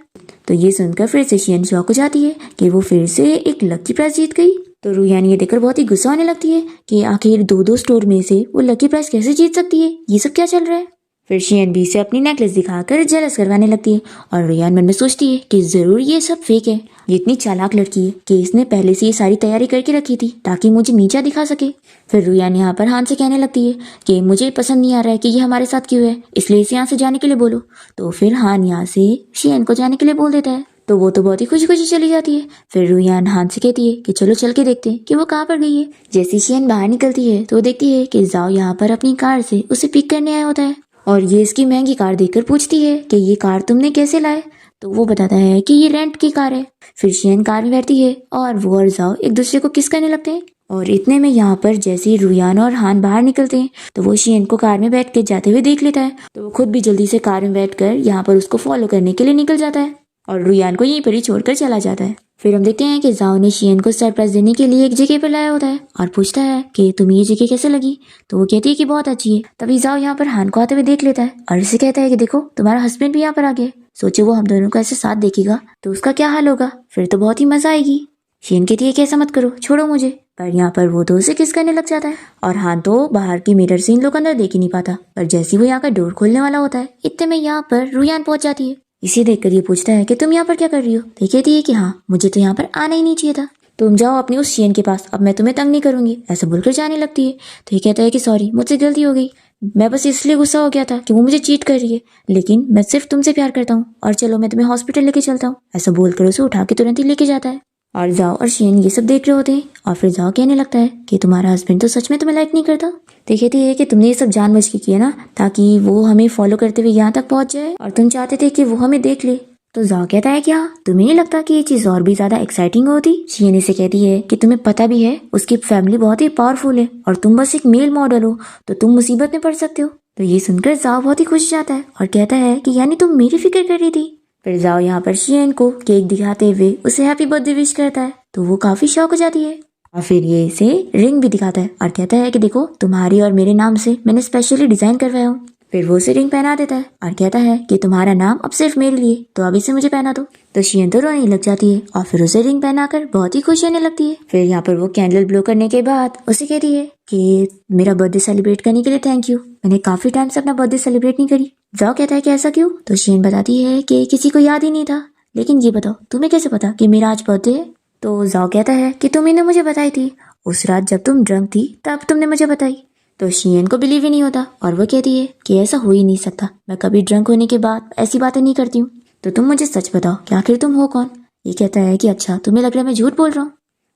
तो ये सुनकर फिर से शियन शॉक हो जाती है कि वो फिर से एक लकी प्राइज जीत गई। तो रुयान ये देखकर बहुत ही गुस्सा होने लगती है कि आखिर दो स्टोर में से वो लकी प्राइज कैसे जीत सकती है, ये सब क्या चल रहा है। फिर शियन भी इसे अपनी नेकलेस दिखाकर जेलस करवाने लगती है और रुयान मन में सोचती है कि जरूर ये सब फेक है। ये इतनी चालाक लड़की है कि इसने पहले से ये सारी तैयारी करके रखी थी ताकि मुझे नीचा दिखा सके। फिर रुयान यहाँ पर हान से कहने लगती है कि मुझे पसंद नहीं आ रहा है कि ये हमारे साथ क्यों है, इसलिए इसे यहाँ से जाने के लिए बोलो। तो फिर हान यहाँ से शियन को जाने के लिए बोल देता है, तो वो तो बहुत ही खुशी खुशी चली जाती है। फिर रुयान हान से कहती है कि चलो चल के देखते हैं कि वो कहाँ पर गई है। जैसी शियन बाहर निकलती है तो वो देखती है कि जाओ यहाँ पर अपनी कार से उसे पिक करने आया होता है और ये इसकी महंगी कार देखकर पूछती है कि ये कार तुमने कैसे लाए। तो वो बताता है कि ये रेंट की कार है। फिर शियन कार में बैठती है और वो और जाओ एक दूसरे को किस करने लगते हैं। और इतने में यहाँ पर जैसे ही रुयान और हान बाहर निकलते हैं तो वो शियन को कार में बैठ के जाते हुए देख लेता है। तो वो खुद भी जल्दी से कार में बैठकर यहाँ पर उसको फॉलो करने के लिए निकल जाता है और रुयान को यहीं पर ही छोड़कर चला जाता है। फिर हम देखते हैं कि जाओ ने शियन को सरप्राइज देने के लिए एक जगह पर लाया होता है और पूछता है कि तुम्हें ये जगह कैसे लगी। तो वो कहती है कि बहुत अच्छी है। तभी जाओ यहाँ पर हान को आते हुए देख लेता है और इसे कहता है कि देखो तुम्हारा हस्बैंड भी यहाँ पर आ गया। सोचो वो हम दोनों को ऐसे साथ देखेगा तो उसका क्या हाल होगा, फिर तो बहुत ही मजा आएगी। शियन कहती है कि ऐसा मत करो, छोड़ो मुझे। पर यहाँ पर वो तो उसे किस करने लग जाता है और हान तो बाहर की मिरर से इन लोग अंदर देख ही नहीं पाता। पर जैसे ही वो यहाँ का डोर खोलने वाला होता है इतने में यहाँ पर रुयान पहुंच जाती है। इसे देखकर ये पूछता है कि तुम यहाँ पर क्या कर रही हो। तो कहती है कि हाँ मुझे तो यहाँ पर आना ही नहीं चाहिए था, तुम जाओ अपनी उस शियन के पास, अब मैं तुम्हें तंग नहीं करूंगी, ऐसा बोलकर जाने लगती है। तो ये कहता है कि सॉरी मुझसे गलती हो गई, मैं बस इसलिए गुस्सा हो गया था कि वो मुझे चीट कर रही है, लेकिन मैं सिर्फ तुमसे प्यार करता हूँ और चलो मैं तुम्हें हॉस्पिटल लेके चलता हूँ। ऐसा बोलकर उसे उठा के तुरंत ही लेके जाता है और जाओ और शियन ये सब देख रहे होते हैं और फिर जाओ कहने लगता है कि तुम्हारा हस्बैंड तो सच में तुम्हें लाइक नहीं करता। तो कहती है कि तुमने ये सब जानबूझ के किया ना ताकि वो हमें फॉलो करते हुए यहाँ तक पहुंच जाए और तुम चाहते थे कि वो हमें देख ले। तो जाओ कहता है कि हाँ तुम्हें नहीं लगता कि ये चीज और भी ज्यादा एक्साइटिंग होती। शियन इसे कहती है कि तुम्हें पता भी है उसकी फैमिली बहुत ही पावरफुल है और तुम बस एक मेल मॉडल हो तो तुम मुसीबत में पड़ सकते हो। तो ये सुनकर जाओ बहुत ही खुश जाता है और कहता है कि यानी तुम मेरी फिक्र कर रही थी। फिर जाओ यहाँ पर शियन को केक दिखाते हुए उसे हैप्पी बर्थडे विश करता है तो वो काफी शॉक हो जाती है और फिर ये इसे रिंग भी दिखाता है और कहता है कि देखो तुम्हारी और मेरे नाम से मैंने स्पेशली डिजाइन करवाया हूँ। फिर वो उसे रिंग पहना देता है और कहता है कि तुम्हारा नाम अब सिर्फ मेरे लिए, तो अब इसे मुझे पहना दो। तो शियन तो रोने लग जाती है और फिर उसे रिंग पहनाकर बहुत ही खुश होने लगती है। फिर यहाँ पर वो कैंडल ब्लो करने के बाद उसे कहती है कि मेरा बर्थडे सेलिब्रेट करने के लिए थैंक यू, मैंने काफी टाइम से अपना बर्थडे सेलिब्रेट नहीं करी। जाओ कहता है कि ऐसा क्यों। तो शियन बताती है कि किसी को याद ही नहीं था, लेकिन ये बताओ तुम्हें कैसे पता कि मेरा आज बर्थडे है। तो जाओ कहता है कि तुमने ने मुझे बताई थी, उस रात जब तुम ड्रंक थी तब तुमने मुझे बताई। तो शियन को बिलीव ही नहीं होता और वो कहती है कि ऐसा हो ही नहीं सकता, मैं कभी ड्रंक होने के बाद ऐसी बातें नहीं करती हूँ, तो तुम मुझे सच बताओ कि आखिर तुम हो कौन। ये कहता है कि अच्छा तुम्हें लग रहा है मैं झूठ बोल रहा हूँ,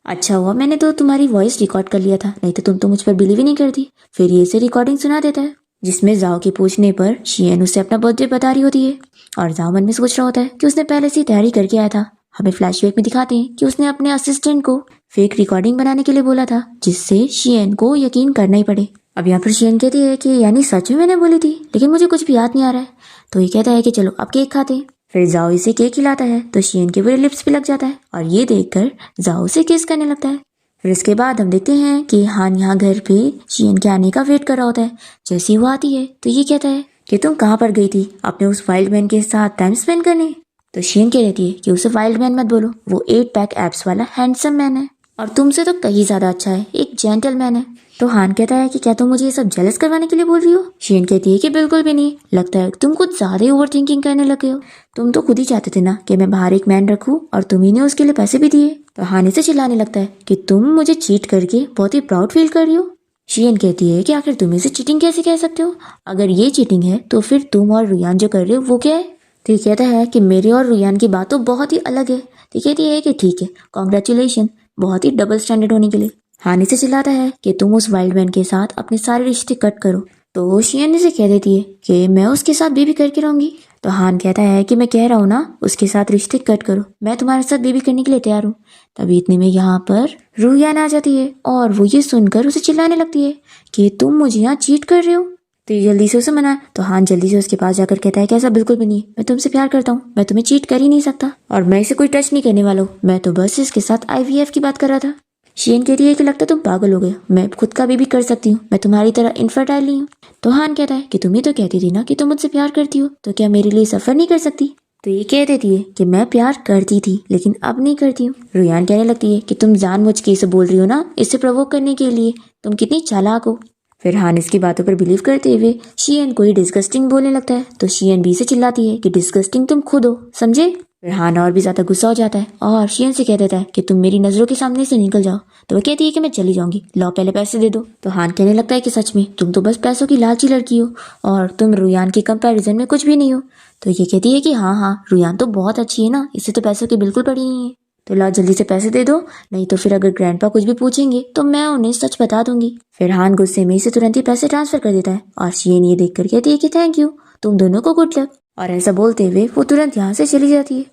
अच्छा हुआ मैंने तो तुम्हारी वॉइस रिकॉर्ड कर लिया था, नहीं तो तुम तो मुझ पर बिलीव ही नहीं करती। फिर ये इसे रिकॉर्डिंग सुना देता है जिसमें जाओ के पूछने पर शियन उसे अपना बर्थडे बता रही होती है और जाओ मन में सोच रहा होता है कि उसने पहले से तैयारी करके आया था। हमें फ्लैशबैक में दिखाते हैं कि उसने अपने असिस्टेंट को फेक रिकॉर्डिंग बनाने के लिए बोला था जिससे शियन को यकीन करना ही पड़े। अब यहाँ पर शियन कहती है कि यानी सच में मैंने बोली थी, लेकिन मुझे कुछ भी याद नहीं आ रहा है। तो ये कहता है कि चलो अब केक खाते हैं। फिर जाओ इसे केक खिलाता है तो शियन के बुरे लिप्स पे लग जाता है और ये देखकर जाओ से किस करने लगता है। फिर इसके बाद हम देखते हैं कि हान यहाँ घर पे शियन के आने का वेट कर रहा होता है। जैसे ही वो आती है तो ये कहता है कि तुम कहाँ पर गई थी अपने उस वाइल्ड मैन के साथ टाइम स्पेंड करने। तो शियन कह रहती है कि उसे वाइल्ड मैन मत बोलो, वो 8 पैक एब्स वाला हैंडसम मैन है और तुमसे तो कहीं ज्यादा अच्छा है, एक जेंटलमैन है। तो हान कहता है कि क्या तुम मुझे ये सब जेलस करवाने के लिए बोल रही हो। शियन कहती है कि बिल्कुल भी नहीं, लगता है तुम कुछ ज्यादा ही ओवर थिंकिंग करने लगे हो, तुम तो खुद ही चाहते थे ना कि मैं बाहर एक मैन रखूं और तुम ही ने उसके लिए पैसे भी दिए। तो हान इसे चिल्लाने लगता है कि तुम मुझे चीट करके बहुत ही प्राउड फील कर रही हो। शियन कहती है कि आखिर तुम इसे चीटिंग कैसे कह सकते हो, अगर ये चीटिंग है तो फिर तुम और रुयान जो कर रहे हो वो क्या है। तो ये कहता है कि मेरे और रुयान की बात तो बहुत ही अलग है। तो कहती है कि ठीक है कॉन्ग्रेचुलेशन बहुत ही डबल स्टैंडर्ड होने के लिए। हानि से चिल्लाता है कि तुम उस वाइल्ड मैन के साथ अपने सारे रिश्ते कट करो। तो शियन से कह देती है कि मैं उसके साथ बेबी करके रहूंगी। तो हान कहता है कि मैं कह रहा हूँ ना उसके साथ रिश्ते कट करो, मैं तुम्हारे साथ बेबी करने के लिए तैयार हूँ। तभी इतने में यहाँ पर रुयान आ जाती है और वो ये सुनकर उसे चिल्लाने लगती है कि तुम मुझे यहाँ चीट कर रहे हो। तो जल्दी से उसे मना। तो हान जल्दी से उसके पास जाकर कहता है कि ऐसा बिल्कुल भी नहीं, मैं तुमसे प्यार करता हूँ, मैं तुम्हें चीट कर ही नहीं सकता और मैं इसे कोई टच नहीं करने वाला हूँ, मैं तो बस इसके साथ IVF की बात कर रहा था। शियन कहती है कि लगता तुम पागल हो गए, मैं खुद का बेबी कर सकती हूँ, मैं तुम्हारी तरह इनफर्टाइल नहीं हूँ। तो हान कहता है कि तुम ही तो कहती थी ना कि तुम मुझसे प्यार करती हो, तो क्या मेरे लिए सफर नहीं कर सकती। तो ये कह देती है कि मैं प्यार करती थी लेकिन अब नहीं करती हूँ। रुयान कहने लगती है कि तुम जानबूझ के इसे बोल रही हो ना, इसे प्रवोक करने के लिए, तुम कितनी चालाक हो। फिर हान इसकी बातों पर बिलीव करते हुए शियन को ही डिस्गस्टिंग बोलने लगता है। तो शियन भी से चिल्लाती है कि डिस्गस्टिंग तुम खुद हो, समझे। फिर हान और भी ज्यादा गुस्सा हो जाता है और शियन से कह देता है कि तुम मेरी नजरों के सामने से निकल जाओ। तो वह कहती है कि मैं चली जाऊंगी, लो पहले पैसे दे दो। तो हान कहने लगता है कि सच में तुम तो बस पैसों की लालची लड़की हो और तुम रुयान के कंपैरिजन में कुछ भी नहीं हो। तो ये कहती है कि हाँ, रुयान तो बहुत अच्छी है ना, इसे तो पैसों की बिल्कुल पड़ी नहीं है। तो ला जल्दी से पैसे दे दो, नहीं तो फिर अगर ग्रैंडपा कुछ भी पूछेंगे तो मैं उन्हें सच बता दूंगी। फिर हान गुस्से में इसे तुरंत ही पैसे ट्रांसफर कर देता है और शियन ये देखकर कहती है कि थैंक यू, तुम दोनों को गुड लक। और ऐसा बोलते हुए वो तुरंत यहाँ से चली जाती है।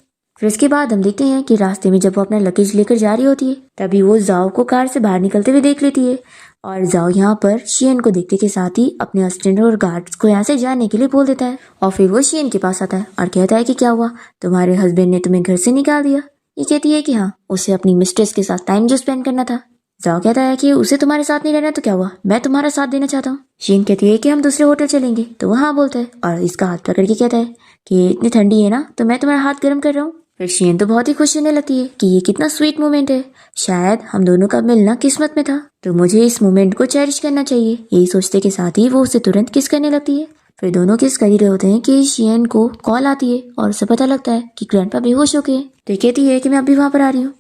फिर इसके बाद हम देखते हैं कि रास्ते में जब वो अपना लगेज लेकर जा रही होती है तभी वो जाओ को कार से बाहर निकलते हुए देख लेती है। और जाओ यहाँ पर शियन को देखते के साथ ही अपने असिस्टेंट और गार्ड्स को यहाँ से जाने के लिए बोल देता है। और फिर वो शियन के पास आता है और कहता है कि क्या हुआ, तुम्हारे हस्बैंड ने तुम्हें घर से निकाल दिया। ये कहती है कि हाँ, उसे अपनी मिस्ट्रेस के साथ टाइम जो स्पेंड करना था। जाओ कहता है कि उसे तुम्हारे साथ नहीं रहना तो क्या हुआ, मैं तुम्हारा साथ देना चाहता हूँ। शियन कहती है कि हम दूसरे होटल चलेंगे। तो वो हाँ बोलता है और इसका हाथ पकड़ के कहता है कि इतनी ठंडी है ना तो मैं तुम्हारा हाथ गर्म कर रहा हूँ। फिर शियन तो बहुत ही खुश होने लगती है कि ये कितना स्वीट मोमेंट है, शायद हम दोनों का मिलना किस्मत में था, तो मुझे इस मोमेंट को चेरिश करना चाहिए। यही सोचते के साथ ही वो उसे तुरंत किस करने लगती है। फिर दोनों किस कर ही रहे होते हैं कि शियन को कॉल आती है और उसे पता लगता है कि ग्रैंडपा बेहोश हो गए हैं। तो कहती है कि मैं अभी वहां पर आ रही हूँ।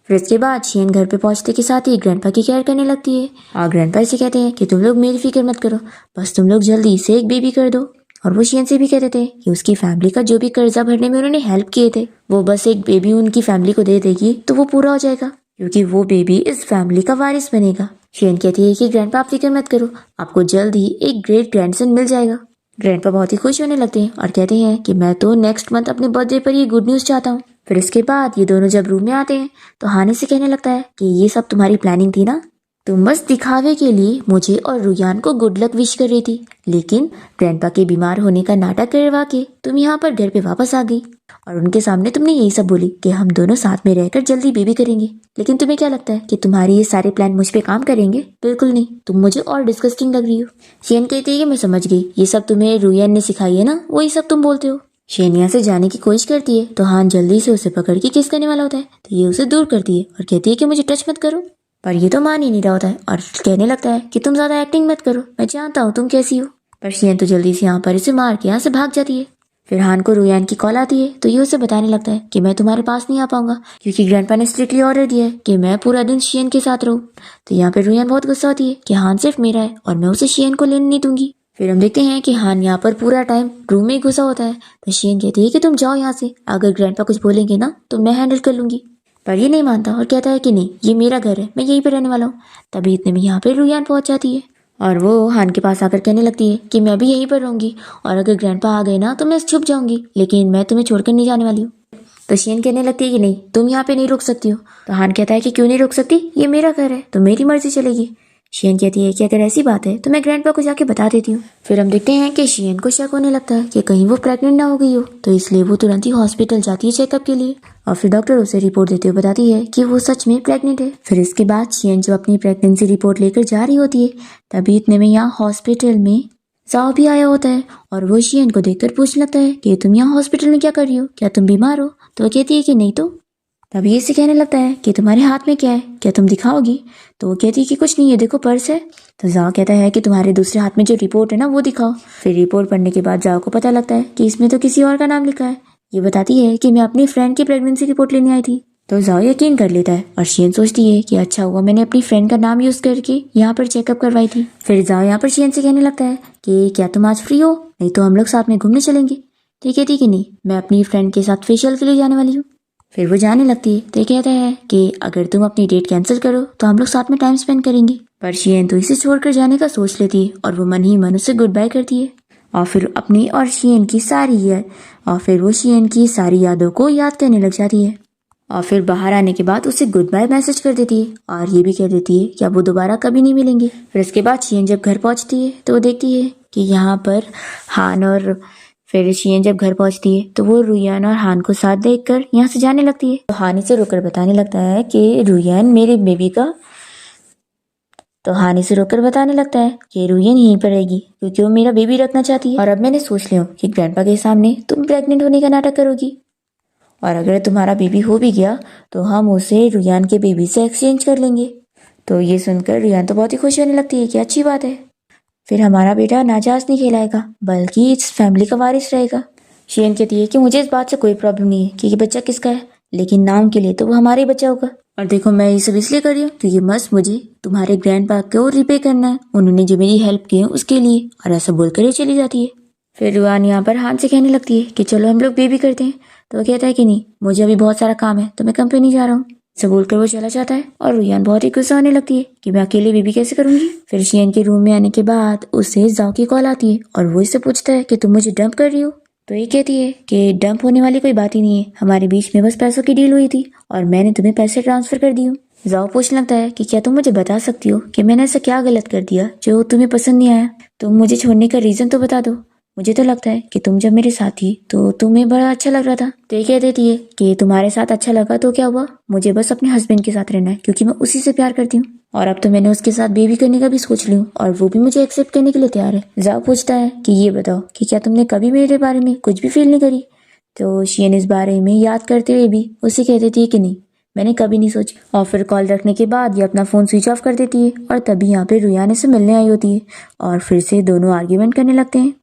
फिर इसके बाद शियन घर पे पहुंचते के साथ ही ग्रैंडपा की केयर करने लगती है और ग्रैंडपा इसे कहते हैं कि तुम लोग मेरी फिक्र मत करो, बस तुम लोग जल्दी से एक बेबी कर दो। और वो शियन से भी कहते थे कि उसकी फैमिली का जो भी कर्जा भरने में उन्होंने हेल्प किए थे वो बस एक बेबी उनकी फैमिली को दे देगी तो वो पूरा हो जाएगा, क्योंकि वो बेबी इस फैमिली का वारिस बनेगा। शियन कहती है कि ग्रैंडपा आप फिक्र मत करो, आपको जल्द ही एक ग्रेट ग्रैंडसन मिल जाएगा। ग्रैंडपा बहुत ही खुश होने लगते हैं और कहते हैं कि मैं तो नेक्स्ट मंथ अपने बर्थडे पर ये गुड न्यूज चाहता हूँ। फिर इसके बाद ये दोनों जब रूम में आते हैं तो हाने से कहने लगता है कि ये सब तुम्हारी प्लानिंग थी ना, तुम बस दिखावे के लिए मुझे और रुयान को गुड लक विश कर रही थी, लेकिन ग्रैंडपा के बीमार होने का नाटक करवा के तुम यहाँ पर घर पे वापस आ गई और उनके सामने तुमने यही सब बोली कि हम दोनों साथ में रहकर जल्दी बेबी करेंगे। लेकिन तुम्हें क्या लगता है कि तुम्हारे ये सारे प्लान मुझ पे काम करेंगे? बिल्कुल नहीं, तुम मुझे और डिस्गस्टिंग लग रही हो। शियन कहती है कि मैं समझ गई, ये सब तुम्हें रुयान ने सिखाई है ना, वही सब तुम बोलते हो। शियन यहाँ से जाने की कोशिश करती है तो हान जल्दी से उसे पकड़ के किस करने वाला होता है तो ये उसे दूर करती है और कहती है कि मुझे टच मत करो। पर ये तो मान ही नहीं रहा होता है और कहने लगता है कि तुम ज्यादा एक्टिंग मत करो, मैं जानता हूँ तुम कैसी हो। पर शियन तो जल्दी से यहाँ पर इसे मार के यहाँ से भाग जाती है। फिर हान को रुयान की कॉल आती है तो ये उसे बताने लगता है कि मैं तुम्हारे पास नहीं आ पाऊंगा क्योंकि ग्रैंडपा ने स्ट्रिक्टली ऑर्डर दिया है कि मैं पूरा दिन शियन के साथ रहूं। तो यहाँ पर रुयान बहुत गुस्सा होती है कि हान सिर्फ मेरा है और मैं उसे शियन को लेने नहीं दूंगी। फिर हम देखते हैं कि हान यहाँ पर पूरा टाइम रूम में घुसा होता है। तो शियन कहती है कि तुम जाओ यहाँ से, अगर ग्रैंडपा कुछ बोलेंगे ना तो मैं हैंडल कर लूंगी। पर ये नहीं मानता और कहता है कि नहीं, ये मेरा घर है, मैं यहीं पे रहने वाला हूँ। तभी इतने में यहाँ पे रुयान पहुंच जाती है और वो हान के पास आकर कहने लगती है कि मैं भी यहीं पर रहूंगी और अगर ग्रैंडपा आ गए ना तो मैं छुप जाऊंगी, लेकिन मैं तुम्हें छोड़कर नहीं जाने वाली हूँ। तो शियन कहने लगती है कि नहीं, तुम यहाँ पे नहीं रुक सकती हो। तो हान कहता है कि क्यों नहीं रुक सकती, ये मेरा घर है तो मेरी मर्जी चलेगी। शियन कहती है कि अगर ऐसी बात है तो मैं ग्रैंडपा को जाके बता देती हूँ। फिर हम देखते हैं कि शियन को शक होने लगता है कि कहीं वो प्रेग्नेंट ना हो गई हो, तो इसलिए वो तुरंत ही हॉस्पिटल जाती है चेकअप के लिए और फिर डॉक्टर उसे रिपोर्ट देते हुए बताती है कि वो सच में प्रेग्नेंट है। फिर इसके बाद शियन जब अपनी प्रेगनेंसी रिपोर्ट लेकर जा रही होती है तभी इतने में यहाँ हॉस्पिटल में जाओ भी आया होता है और वो शियन को देखकर पूछने लगता है कि तुम यहाँ हॉस्पिटल में क्या कर रही हो, क्या तुम बीमार हो? तो वो कहती है कि नहीं। तो तभी इसे कहने लगता है कि तुम्हारे हाथ में क्या है, क्या तुम दिखाओगी? तो वो कहती है कि कुछ नहीं है, देखो पर्स है। तो जाओ कहता है कि तुम्हारे दूसरे हाथ में जो रिपोर्ट है ना वो दिखाओ। फिर रिपोर्ट पढ़ने के बाद जाओ को पता लगता है कि इसमें तो किसी और का नाम लिखा है। ये बताती है कि मैं अपनी फ्रेंड की प्रेगनेंसी रिपोर्ट लेने आई थी। तो जाओ यकीन कर लेता है और शियन सोचती है कि अच्छा हुआ मैंने अपनी फ्रेंड का नाम यूज करके यहाँ पर चेकअप करवाई थी। फिर जाओ यहाँ पर शियन से कहने लगता है कि क्या तुम आज फ्री हो, नहीं तो हम लोग साथ में घूमने चलेंगे। ठीक है ठीक है, नहीं मैं अपनी फ्रेंड के साथ फेशियल के लिए जाने वाली हूँ। फिर वो जाने लगती है तो कहता है कि अगर तुम अपनी डेट कैंसिल करो तो हम लोग साथ में टाइम स्पेंड करेंगे। पर शियन तो इसे छोड़कर जाने का सोच लेती है और वो मन ही मन उससे गुड बाय करती है और फिर अपनी और शियन की सारी यादों को याद करने लग जाती है और फिर बाहर आने के बाद उसे गुड बाय मैसेज कर देती है और ये भी कह देती है कि अब वो दोबारा कभी नहीं मिलेंगे। फिर इसके बाद शियन जब घर पहुंचती है तो वो देखती है कि यहाँ पर हान और फिर शियन जब घर पहुंचती है तो वो रुयान और हान को साथ देखकर यहाँ से जाने लगती है। तो हान इसे रोककर बताने लगता है कि रुयान मेरे बेबी का तो हान इसे रोककर बताने लगता है कि रुयान यहीं पर रहेगी क्योंकि वो मेरा बेबी रखना चाहती है और अब मैंने सोच लिया कि ग्रैंडपा के सामने तुम प्रेग्नेंट होने का नाटक करोगी और अगर तुम्हारा बेबी हो भी गया तो हम उसे रुयान के बेबी से एक्सचेंज कर लेंगे। तो ये सुनकर रुयान तो बहुत ही खुश होने लगती है कि अच्छी बात है। फिर हमारा बेटा नाजायज नहीं कहलाएगा बल्कि इस फैमिली का वारिस रहेगा। शियन कहती है कि मुझे इस बात से कोई प्रॉब्लम नहीं है कि ये बच्चा किसका है, लेकिन नाम के लिए तो वो हमारा ही बच्चा होगा। और देखो मैं ये सब इसलिए कर रही हूँ क्योंकि बस मुझे तुम्हारे ग्रैंडपा को रिपे करना है, उन्होंने जो मेरी हेल्प की है उसके लिए। और ऐसा बोलकर ही चली जाती है। फिर रुआन यहाँ पर हान से कहने लगती है कि चलो हम लोग बेबी करते हैं। तो वो कहता है कि नहीं, मुझे अभी बहुत सारा काम है तो मैं कंपनी जा रहा हूँ। ऐसा बोलकर वो चला जाता है और रुयान बहुत ही गुस्सा होने लगती है कि मैं अकेले बेबी कैसे करूंगी। फिर शियन के रूम में आने के बाद उसे जाओ की कॉल आती है और वो इससे पूछता है कि तुम मुझे डंप कर रही हो। तो ये कहती है कि डंप होने वाली कोई बात ही नहीं है, हमारे बीच में बस पैसों की डील हुई थी और मैंने तुम्हें पैसे ट्रांसफर कर दी हूँ। जाओ पूछने लगता है कि क्या तुम मुझे बता सकती हो कि मैंने ऐसा क्या गलत कर दिया जो तुम्हें पसंद नहीं आया। तुम मुझे छोड़ने का रीजन तो बता दो। मुझे तो लगता है कि तुम जब मेरे साथ थी तो तुम्हें बड़ा अच्छा लग रहा था। तो ये कह देती है कि तुम्हारे साथ अच्छा लगा तो क्या हुआ, मुझे बस अपने हस्बैंड के साथ रहना है क्योंकि मैं उसी से प्यार करती हूँ। और अब तो मैंने उसके साथ बेबी करने का भी सोच लिया और वो भी मुझे एक्सेप्ट करने के लिए तैयार है। जाओ पूछता है कि ये बताओ कि क्या तुमने कभी मेरे बारे में कुछ भी फील नहीं करी। तो शियन इस बारे में याद करते हुए भी उसे कह देती है कि नहीं, मैंने कभी नहीं सोची। और फिर कॉल रखने के बाद ये अपना फोन स्विच ऑफ कर देती है और तभी यहाँ पे रुयान से मिलने आई होती है और फिर से दोनों आर्ग्यूमेंट करने लगते हैं।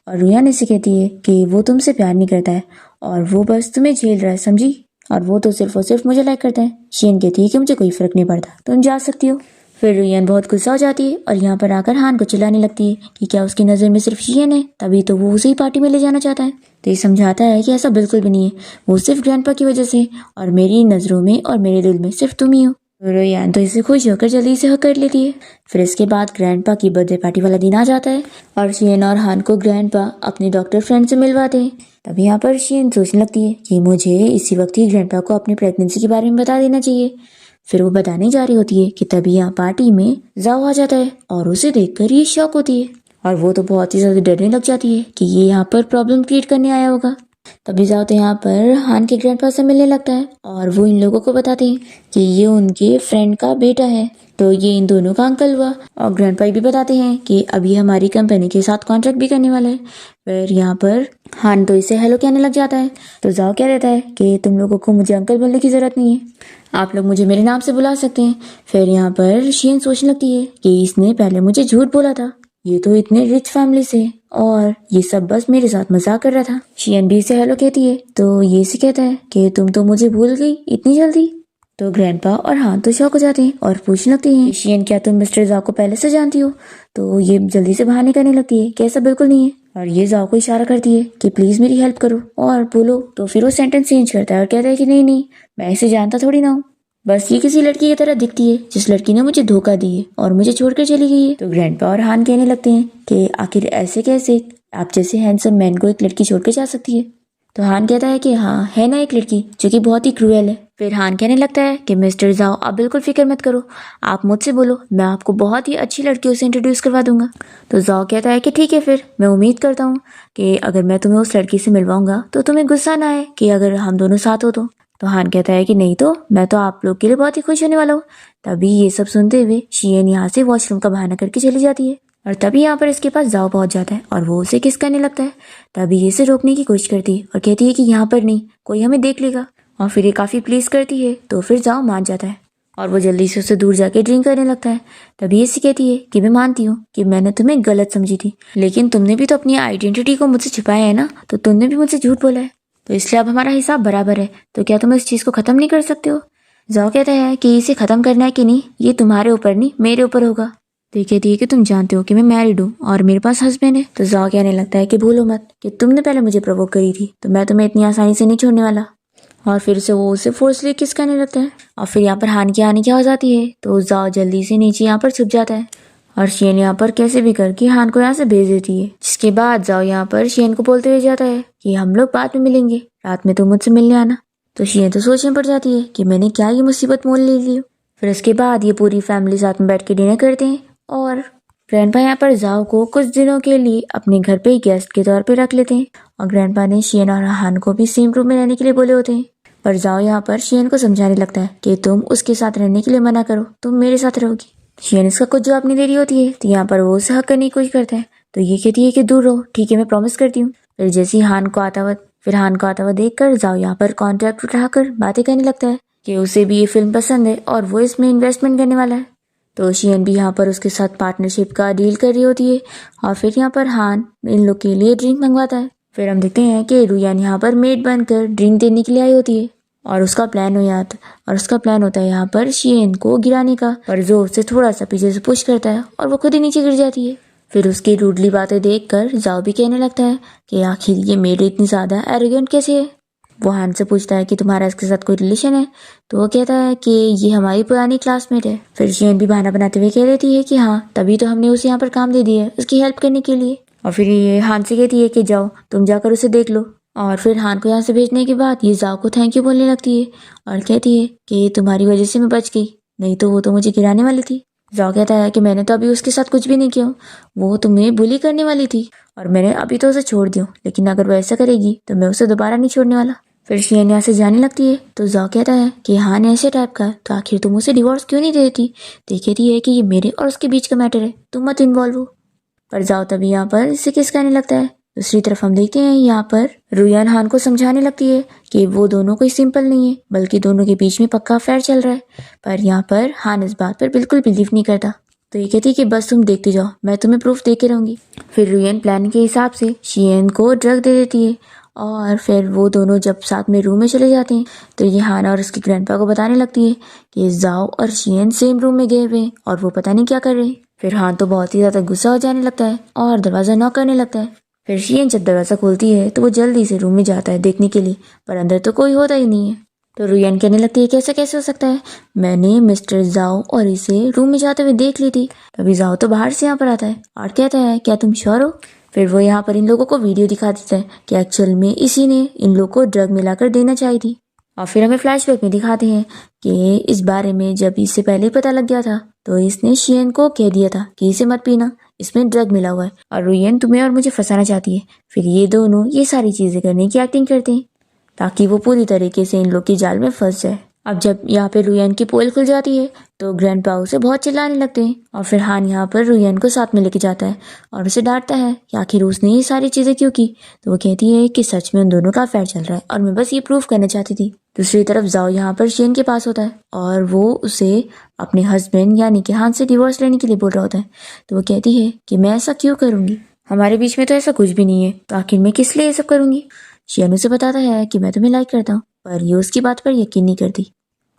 और रुयान से कहती है कि वो तुमसे प्यार नहीं करता है और वो बस तुम्हें झेल रहा है, समझी, और वो तो सिर्फ और सिर्फ मुझे लाइक करता है। शियन कहती है कि मुझे कोई फर्क नहीं पड़ता, तुम जा सकती हो। फिर रुयान बहुत गुस्सा हो जाती है और यहाँ पर आकर हान को चिल्लाने लगती है कि क्या उसकी नज़र में सिर्फ शियन है, तभी तो वो उसे ही पार्टी में ले जाना चाहता है। तो ये समझाता है कि ऐसा बिल्कुल भी नहीं है, वो सिर्फ ग्रैंडपा की वजह से और मेरी नज़रों में और मेरे दिल में सिर्फ तुम ही हो। रुयान तो इसे खुश होकर जल्दी से हक कर लेती है। फिर इसके बाद ग्रैंडपा की बर्थडे पार्टी वाला दिन आ जाता है और शियन और हान को ग्रैंडपा अपने डॉक्टर फ्रेंड से मिलवाते हैं। तब यहाँ पर शियन सोचने लगती है कि मुझे इसी वक्त ही ग्रैंडपा को अपनी प्रेगनेंसी के बारे में बता देना चाहिए। फिर वो बताने जा रही होती है कि तभी यहाँ पार्टी में जाओ आ जाता है और उसे देखकर ये शॉक होती है और वो तो बहुत ही ज्यादा डरने लग जाती है कि ये यहाँ पर प्रॉब्लम क्रिएट करने आया होगा। तभी जाओ तो यहाँ पर हान के ग्रैंडपा से मिलने लगता है और वो इन लोगों को बताते हैं कि ये उनके फ्रेंड का बेटा है, तो ये इन दोनों का अंकल हुआ। और ग्रैंडपा भी बताते हैं कि अभी हमारी कंपनी के साथ कॉन्ट्रैक्ट भी करने वाला है। फिर यहाँ पर हान तो इसे हेलो कहने लग जाता है। तो जाओ कह देता है कि तुम लोगों को मुझे अंकल बोलने की जरूरत नहीं है, आप लोग मुझे मेरे नाम से बुला सकते हैं। फिर यहाँ पर शियन सोचने लगती है कि इसने पहले मुझे झूठ बोला था, ये तो इतने रिच फैमिली से और ये सब बस मेरे साथ मजाक कर रहा था। शियन भी इसे हेलो कहती है तो ये से कहता है कि तुम तो मुझे भूल गई इतनी जल्दी। तो ग्रैंडपा और हान तो शौक हो जाते हैं और पूछने लगते हैं शियन क्या तुम मिस्टर जाओ को पहले से जानती हो। तो ये जल्दी से बहाने करने लगती है कि ऐसा बिल्कुल नहीं है और ये जाओ को इशारा करती है कि प्लीज मेरी हेल्प करो और बोलो। तो फिर वो सेंटेंस चेंज करता है और कहता है कि नहीं नहीं, मैं इसे जानता थोड़ी ना हूँ, बस ये किसी लड़की की तरह दिखती है जिस लड़की ने मुझे धोखा दी है और मुझे छोड़कर चली गई है। तो ग्रैंडपा और हान कहने लगते हैं कि आखिर ऐसे कैसे आप जैसे हैंडसम मैन को एक लड़की छोड़कर जा सकती है। तो हान कहता है कि हाँ है ना एक लड़की जो कि बहुत ही क्रूएल है। फिर हान कहने लगता है कि मिस्टर जाओ आप बिल्कुल फिक्र मत करो, आप मुझसे बोलो, मैं आपको बहुत ही अच्छी लड़कियों से इंट्रोड्यूस करवा दूंगा। तो जाओ कहता है कि ठीक है, फिर मैं उम्मीद करता हूँ कि अगर मैं तुम्हें उस लड़की से मिलवाऊंगा तो तुम्हें गुस्सा ना आए कि अगर हम दोनों साथ हो तो हान कहता है कि नहीं, तो मैं तो आप लोग के लिए बहुत ही खुश होने वाला हूँ। तभी ये सब सुनते हुए शियन यहाँ से वॉशरूम का बहाना करके चली जाती है और तभी यहाँ पर इसके पास जाओ पहुंच जाता है और वो उसे किस करने लगता है। तभी ये इसे रोकने की कोशिश करती है और कहती है कि यहाँ पर नहीं, कोई हमें देख लेगा। और फिर ये काफी प्लीज करती है तो फिर जाओ मान जाता है और वो जल्दी से उससे दूर जाके ड्रिंक करने लगता है। तभी इसे कहती है कि मैं मानती हूँ कि मैंने तुम्हें गलत समझी थी, लेकिन तुमने भी तो अपनी आइडेंटिटी को मुझसे छुपाया है ना, तो तुमने भी मुझसे झूठ बोला है, तो इसलिए अब हमारा हिसाब बराबर है। तो क्या तुम इस चीज को खत्म नहीं कर सकते हो। जाओ कहता है कि इसे खत्म करना है कि नहीं ये तुम्हारे ऊपर नहीं मेरे ऊपर होगा। तो ये कहती है कि तुम जानते हो कि मैं मैरिड हूँ और मेरे पास हस्बैंड है। तो जाओ कहने लगता है कि भूलो मत कि तुमने पहले मुझे प्रोवोक करी थी, तो मैं तुम्हें इतनी आसानी से नहीं छोड़ने वाला। और फिर से वो उसे फोर्सली किस करने लगता है और फिर यहाँ पर हान की आने की आवाज आती है तो जाओ जल्दी से नीचे यहाँ पर छुप जाता है और शियन यहाँ पर कैसे भी करके हान को यहाँ से भेज देती है। जिसके बाद जाओ यहाँ पर शियन को बोलते हुए जाता है कि हम लोग बाद में मिलेंगे, रात में तुम मुझसे मिलने आना। तो शियन तो सोचने पड़ जाती है कि मैंने क्या ये मुसीबत मोल ले ली। फिर उसके बाद ये पूरी फैमिली साथ में बैठ के डिनर करते हैं और ग्रैंडपा यहाँ पर जाओ को कुछ दिनों के लिए अपने घर पे गेस्ट के तौर पे रख लेते हैं और ग्रैंडपा ने शियन और हान को भी सेम रूम में रहने के लिए बोले होते हैं। पर जाओ यहाँ पर शियन को समझाने लगता है कि तुम उसके साथ रहने के लिए मना करो, तुम मेरे साथ रहोगी। शियन इसका कुछ जवाब नहीं दे रही होती है तो यहाँ पर वो उसे हक करने की कोशिश करता है तो ये कहती है कि दूर रहो, ठीक है मैं प्रॉमिस करती हूँ। फिर जैसे ही हान को आता हुआ देखकर जाओ यहाँ पर कॉन्ट्रैक्ट उठाकर बातें करने लगता है कि उसे भी ये फिल्म पसंद है और वो इसमें इन्वेस्टमेंट करने वाला है। तो शियन भी यहाँ पर उसके साथ पार्टनरशिप का डील कर रही होती है और फिर यहाँ पर हान इन लोग के लिए ड्रिंक मंगवाता है। फिर हम देखते हैं कि रुयान यहाँ पर मेड बनकर ड्रिंक देने के लिए आई होती है और उसका प्लान होता है यहाँ पर शियन को गिराने का, पर जो उससे थोड़ा सा पीछे से पुश करता है और वो खुद ही नीचे गिर जाती है। फिर उसकी रूडली बातें देखकर जाओ भी कहने लगता है कि आखिर ये मेड इतनी ज्यादा एरोगेंट कैसे है। वो हान से पूछता है कि तुम्हारा इसके साथ कोई रिलेशन है, तो वो कहता है कि ये हमारी पुरानी क्लासमेट है। फिर शियन भी बहाना बनाते हुए कह देती है कि हाँ, तभी तो हमने उसे यहाँ पर काम दे दिया है उसकी हेल्प करने के लिए। और फिर ये हान से कहती है कि जाओ तुम जाकर उसे देख लो। और फिर हान को यहाँ से भेजने के बाद ये जाओ को थैंक यू बोलने लगती है और कहती है कि तुम्हारी वजह से मैं बच गई, नहीं तो वो तो मुझे गिराने वाली थी। जाओ कहता है कि मैंने तो अभी उसके साथ कुछ भी नहीं किया, वो तुम्हें बुली करने वाली थी और मैंने अभी तो उसे छोड़ दिया, लेकिन अगर वो ऐसा करेगी तो मैं उसे दोबारा नहीं छोड़ने वाला। फिर शियन यहाँ से जाने लगती है तो जाओ कहता है कि हान ऐसे टाइप का, तो आखिर तुम उसे डिवोर्स क्यों नहीं दे देती। तो कहती है कि ये मेरे और उसके बीच का मैटर है, तुम मत इन्वॉल्व हो। पर जाओ तभी यहाँ पर इसे किस कहने लगता है। दूसरी तरफ हम देखते हैं यहाँ पर रुयान हान को समझाने लगती है कि वो दोनों कोई सिंपल नहीं है, बल्कि दोनों के बीच में पक्का अफेयर चल रहा है। पर यहाँ पर हान इस बात पर बिल्कुल बिलीव नहीं करता, तो ये कहती है कि बस तुम देखते जाओ, मैं तुम्हें प्रूफ दे के रहूंगी। फिर रुयान प्लान के हिसाब से शियन को ड्रग दे देती है और फिर वो दोनों जब साथ में रूम में चले जाते हैं तो ये हान और उसके ग्रैंडपा को बताने लगती है कि जाओ और शियन सेम रूम में गए हुए हैं और वो पता नहीं क्या कर रहे हैं। फिर हान तो बहुत ही ज्यादा गुस्सा हो जाने लगता है और दरवाजा नॉक करने लगता है। फिर शियन जब दरवाजा खोलती है तो वो जल्दी से रूम में जाता है देखने के लिए, पर अंदर तो कोई होता ही नहीं है। तो रुयान कहने लगती है कैसे कैसे हो सकता है, मैंने मिस्टर जाओ और इसे रूम में जाते हुए देख ली थी। तभी जाओ तो बाहर से यहाँ पर आता है और कहता है क्या तुम श्योर हो। फिर वो यहाँ पर इन लोगों को वीडियो दिखा देता है कि एक्चुअल में इसी ने इन लोगों को ड्रग मिलाकर देना चाहिए थी। और फिर हमें फ्लैशबैक में दिखाते हैं कि इस बारे में जब इससे पहले ही पता लग गया था तो इसने शियन को कह दिया था कि इसे मत पीना, इसमें ड्रग मिला हुआ है और रुयान तुम्हें और मुझे फंसाना चाहती है। फिर ये दोनों ये सारी चीजें करने की एक्टिंग करते हैं ताकि वो पूरी तरीके से इन लोग की जाल में फंस जाए। अब जब यहाँ पे रुयान की पोल खुल जाती है तो ग्रैंडपा उसे बहुत चिल्लाने लगते हैं और फिर हान यहाँ पर रुयान को साथ में लेके जाता है और उसे डांटता है कि आखिर उसने ये सारी चीजें क्यों की। तो वो कहती है कि सच में उन दोनों का अफेयर चल रहा है और मैं बस ये प्रूफ करना चाहती थी। दूसरी तरफ जाओ यहाँ पर शियन के पास होता है और वो उसे अपने हस्बैंड यानी कि हान से डिवोर्स लेने के लिए बोल रहा होता है। तो वो कहती है कि मैं ऐसा क्यों करूंगी, हमारे बीच में तो ऐसा कुछ भी नहीं है, तो आखिर मैं किस लिए ये सब करूंगी। शियन उसे बताता है कि मैं तुम्हें लाइक करता हूँ, पर ये उसकी बात पर यकीन नहीं करती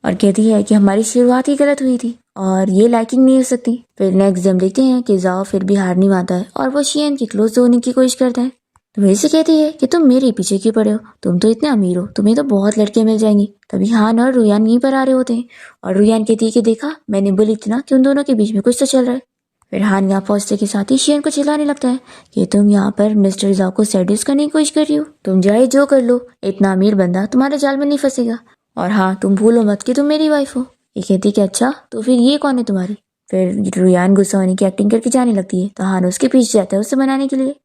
और कहती है कि हमारी शुरुआत ही गलत हुई थी और ये लाइकिंग नहीं हो सकती। फिर नेक्स्ट हम देखते हैं कि जाओ फिर भी हार नहीं मानता है और वो शियन के क्लोज होने की कोशिश करता है। तो वैसे कहती है कि तुम मेरे पीछे क्यों पड़े हो, तुम तो इतने अमीर हो, तुम्हें तो बहुत लड़कियां मिल जाएंगी। तभी हान और रुयान यहीं पर आ रहे होते हैं और रुयान कहती है कि देखा मैंने बोली थी ना कि उन दोनों के बीच में कुछ तो चल रहा है। फिर हान यहाँ पहुंचने के साथ ही शियन को चिल्लाने लगता है कि तुम यहाँ पर मिस्टर जाओ को सेड्यूस करने की कोशिश कर रही हो, तुम चाहे जो कर लो, इतना अमीर बंदा तुम्हारे जाल में नहीं फंसेगा। और हाँ तुम भूलो मत कि तुम मेरी वाइफ हो। ये कहती कि अच्छा तो फिर ये कौन है तुम्हारी। फिर रुयान गुस्सा होने की एक्टिंग करके जाने लगती है तो हान उसके पीछे जाता है उसे मनाने के लिए।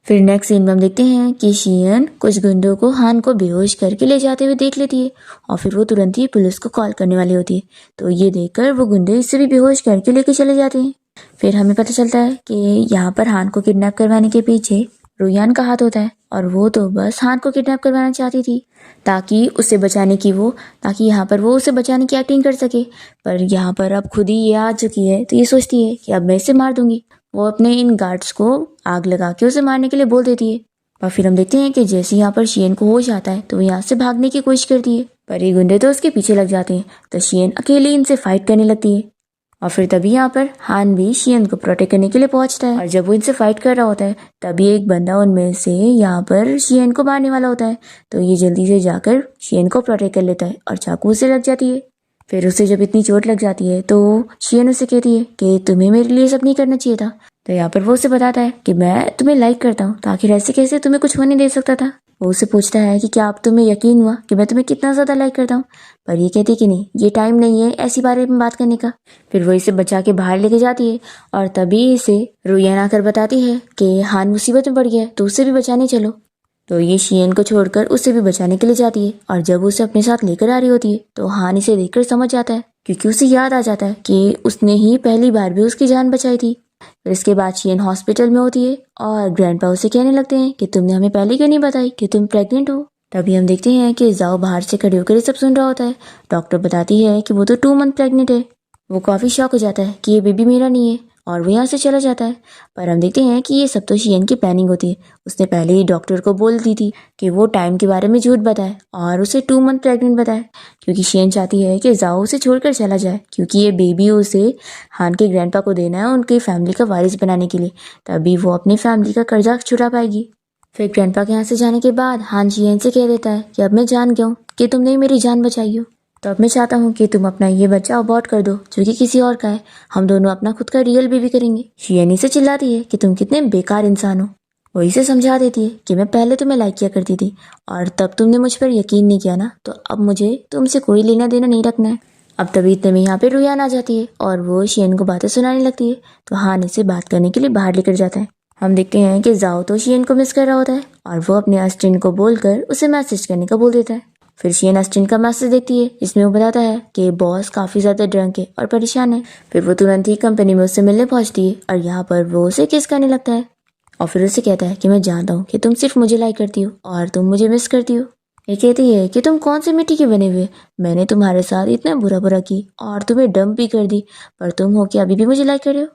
फिर नेक्स्ट सीन में हम देखते हैं कि शियन कुछ गुंडों को हान को बेहोश करके ले जाते हुए देख लेती है और फिर वो तुरंत ही पुलिस को कॉल करने वाली होती है। तो ये देखकर वो गुंडे इससे भी बेहोश करके लेके चले जाते हैं। फिर हमें पता चलता है कि यहाँ पर हान को किडनैप करवाने के पीछे रुयान का हाथ होता है और वो तो बस हान को किडनैप करवाना चाहती थी ताकि यहाँ पर वो उसे बचाने की एक्टिंग कर सके। पर यहाँ पर अब खुद ही ये आ चुकी है तो ये सोचती है कि अब मैं इसे मार दूंगी। वो अपने इन गार्ड्स को आग लगा के उसे मारने के लिए बोल देती है। और फिर हम देखते हैं कि जैसे यहाँ पर शियन को होश आता है तो वो यहाँ से भागने की कोशिश करती है, पर ये गुंडे तो उसके पीछे लग जाते हैं। तो शियन अकेले इनसे फाइट करने लगती है और फिर तभी यहाँ पर हान भी शियन को प्रोटेक्ट करने के लिए पहुंचता है और जब वो इनसे फाइट कर रहा होता है तभी एक बंदा उनमें से यहाँ पर शियन को मारने वाला होता है। तो ये जल्दी से जाकर शियन को प्रोटेक्ट कर लेता है और चाकू से लग जाती है। फिर उसे जब इतनी चोट लग जाती है तो शियन उसे कहती है कि तुम्हें मेरे लिए सब नहीं करना चाहिए था। तो यहाँ पर वो उसे बताता है कि मैं तुम्हें लाइक करता हूँ, तो आखिर ऐसे कैसे तुम्हें कुछ होने दे सकता था। वो उसे पूछता है कि क्या अब तुम्हें यकीन हुआ कि मैं तुम्हें कितना ज्यादा लाइक करता हूँ, पर ये कहती कि नहीं, ये टाइम नहीं है ऐसी बारे में बात करने का। फिर वो इसे बचा के बाहर लेके जाती है और तभी इसे रुयान आकर बताती है कि हान मुसीबत में पड़ गया है तो उसे भी बचाने चलो। तो ये शियन को छोड़कर उसे भी बचाने के लिए जाती है और जब उसे अपने साथ लेकर आ रही होती है तो हान इसे देखकर समझ जाता है क्योंकि उसे याद आ जाता है कि उसने ही पहली बार भी उसकी जान बचाई थी। फिर इसके बाद शियन हॉस्पिटल में होती है और ग्रैंडपा उसे कहने लगते हैं कि तुमने हमें पहले क्यों नहीं बताई कि तुम प्रेग्नेंट हो। तभी हम देखते हैं कि जाओ बाहर से खड़े होकर सब सुन रहा होता है। डॉक्टर बताती है कि वो तो 2 मंथ प्रेग्नेंट है। वो काफ़ी शॉक हो जाता है कि ये बेबी मेरा नहीं है और वो यहाँ से चला जाता है। पर हम देखते हैं कि ये सब तो शियन की प्लानिंग होती है। उसने पहले ही डॉक्टर को बोल दी थी कि वो टाइम के बारे में झूठ बताए और उसे 2 मंथ प्रेग्नेंट बताए, क्योंकि शियन चाहती है कि जाओ उसे छोड़कर चला जाए, क्योंकि ये बेबी उसे हान के ग्रैंडपा को देना है उनकी फैमिली का वारिस बनाने के लिए, तभी वो अपनी फैमिली का कर्जा छुड़ा पाएगी। फिर ग्रैंडपा के यहाँ से जाने के बाद हान शियन से कह देता है कि अब मैं जान गया हूँ कि तुमने मेरी जान बचाई हो, तो अब मैं चाहता हूँ कि तुम अपना ये बच्चा अबॉर्ट कर दो जो कि किसी और का है। हम दोनों अपना खुद का रियल बेबी करेंगे। शियन से चिल्लाती है कि तुम कितने बेकार इंसान हो। वो इसे समझा देती है कि मैं पहले तुम्हें लाइक किया करती थी और तब तुमने मुझ पर यकीन नहीं किया ना, तो अब मुझे तुमसे कोई लेना देना नहीं रखना है। अब तभी इतने में यहाँ पे रुयान आ जाती है और वो शियन को बातें सुनाने लगती है, तो हान इसे बात करने के लिए बाहर लेकर जाता है। हम देखते हैं कि जाओ तो शियन को मिस कर रहा होता है और वो अपने अस्टिन को बोलकर उसे मैसेज करने का बोल देता है। फिर शियन अस्टिन का मैसेज देखती है जिसमें वो बताता है कि बॉस काफ़ी ज़्यादा ड्रंक है और परेशान है। फिर वो तुरंत ही कंपनी में उससे मिलने पहुंचती है और यहाँ पर वो उसे किस करने लगता है और फिर उसे कहता है कि मैं जानता हूँ कि तुम सिर्फ मुझे लाइक करती हो और तुम मुझे मिस करती हो। ये कहती है कि तुम कौन से मिट्टी के बने हुए, मैंने तुम्हारे साथ इतना बुरा बुरा की और तुम्हें डंप भी कर दी, पर तुम हो कि अभी भी मुझे लाइक कर रहे हो।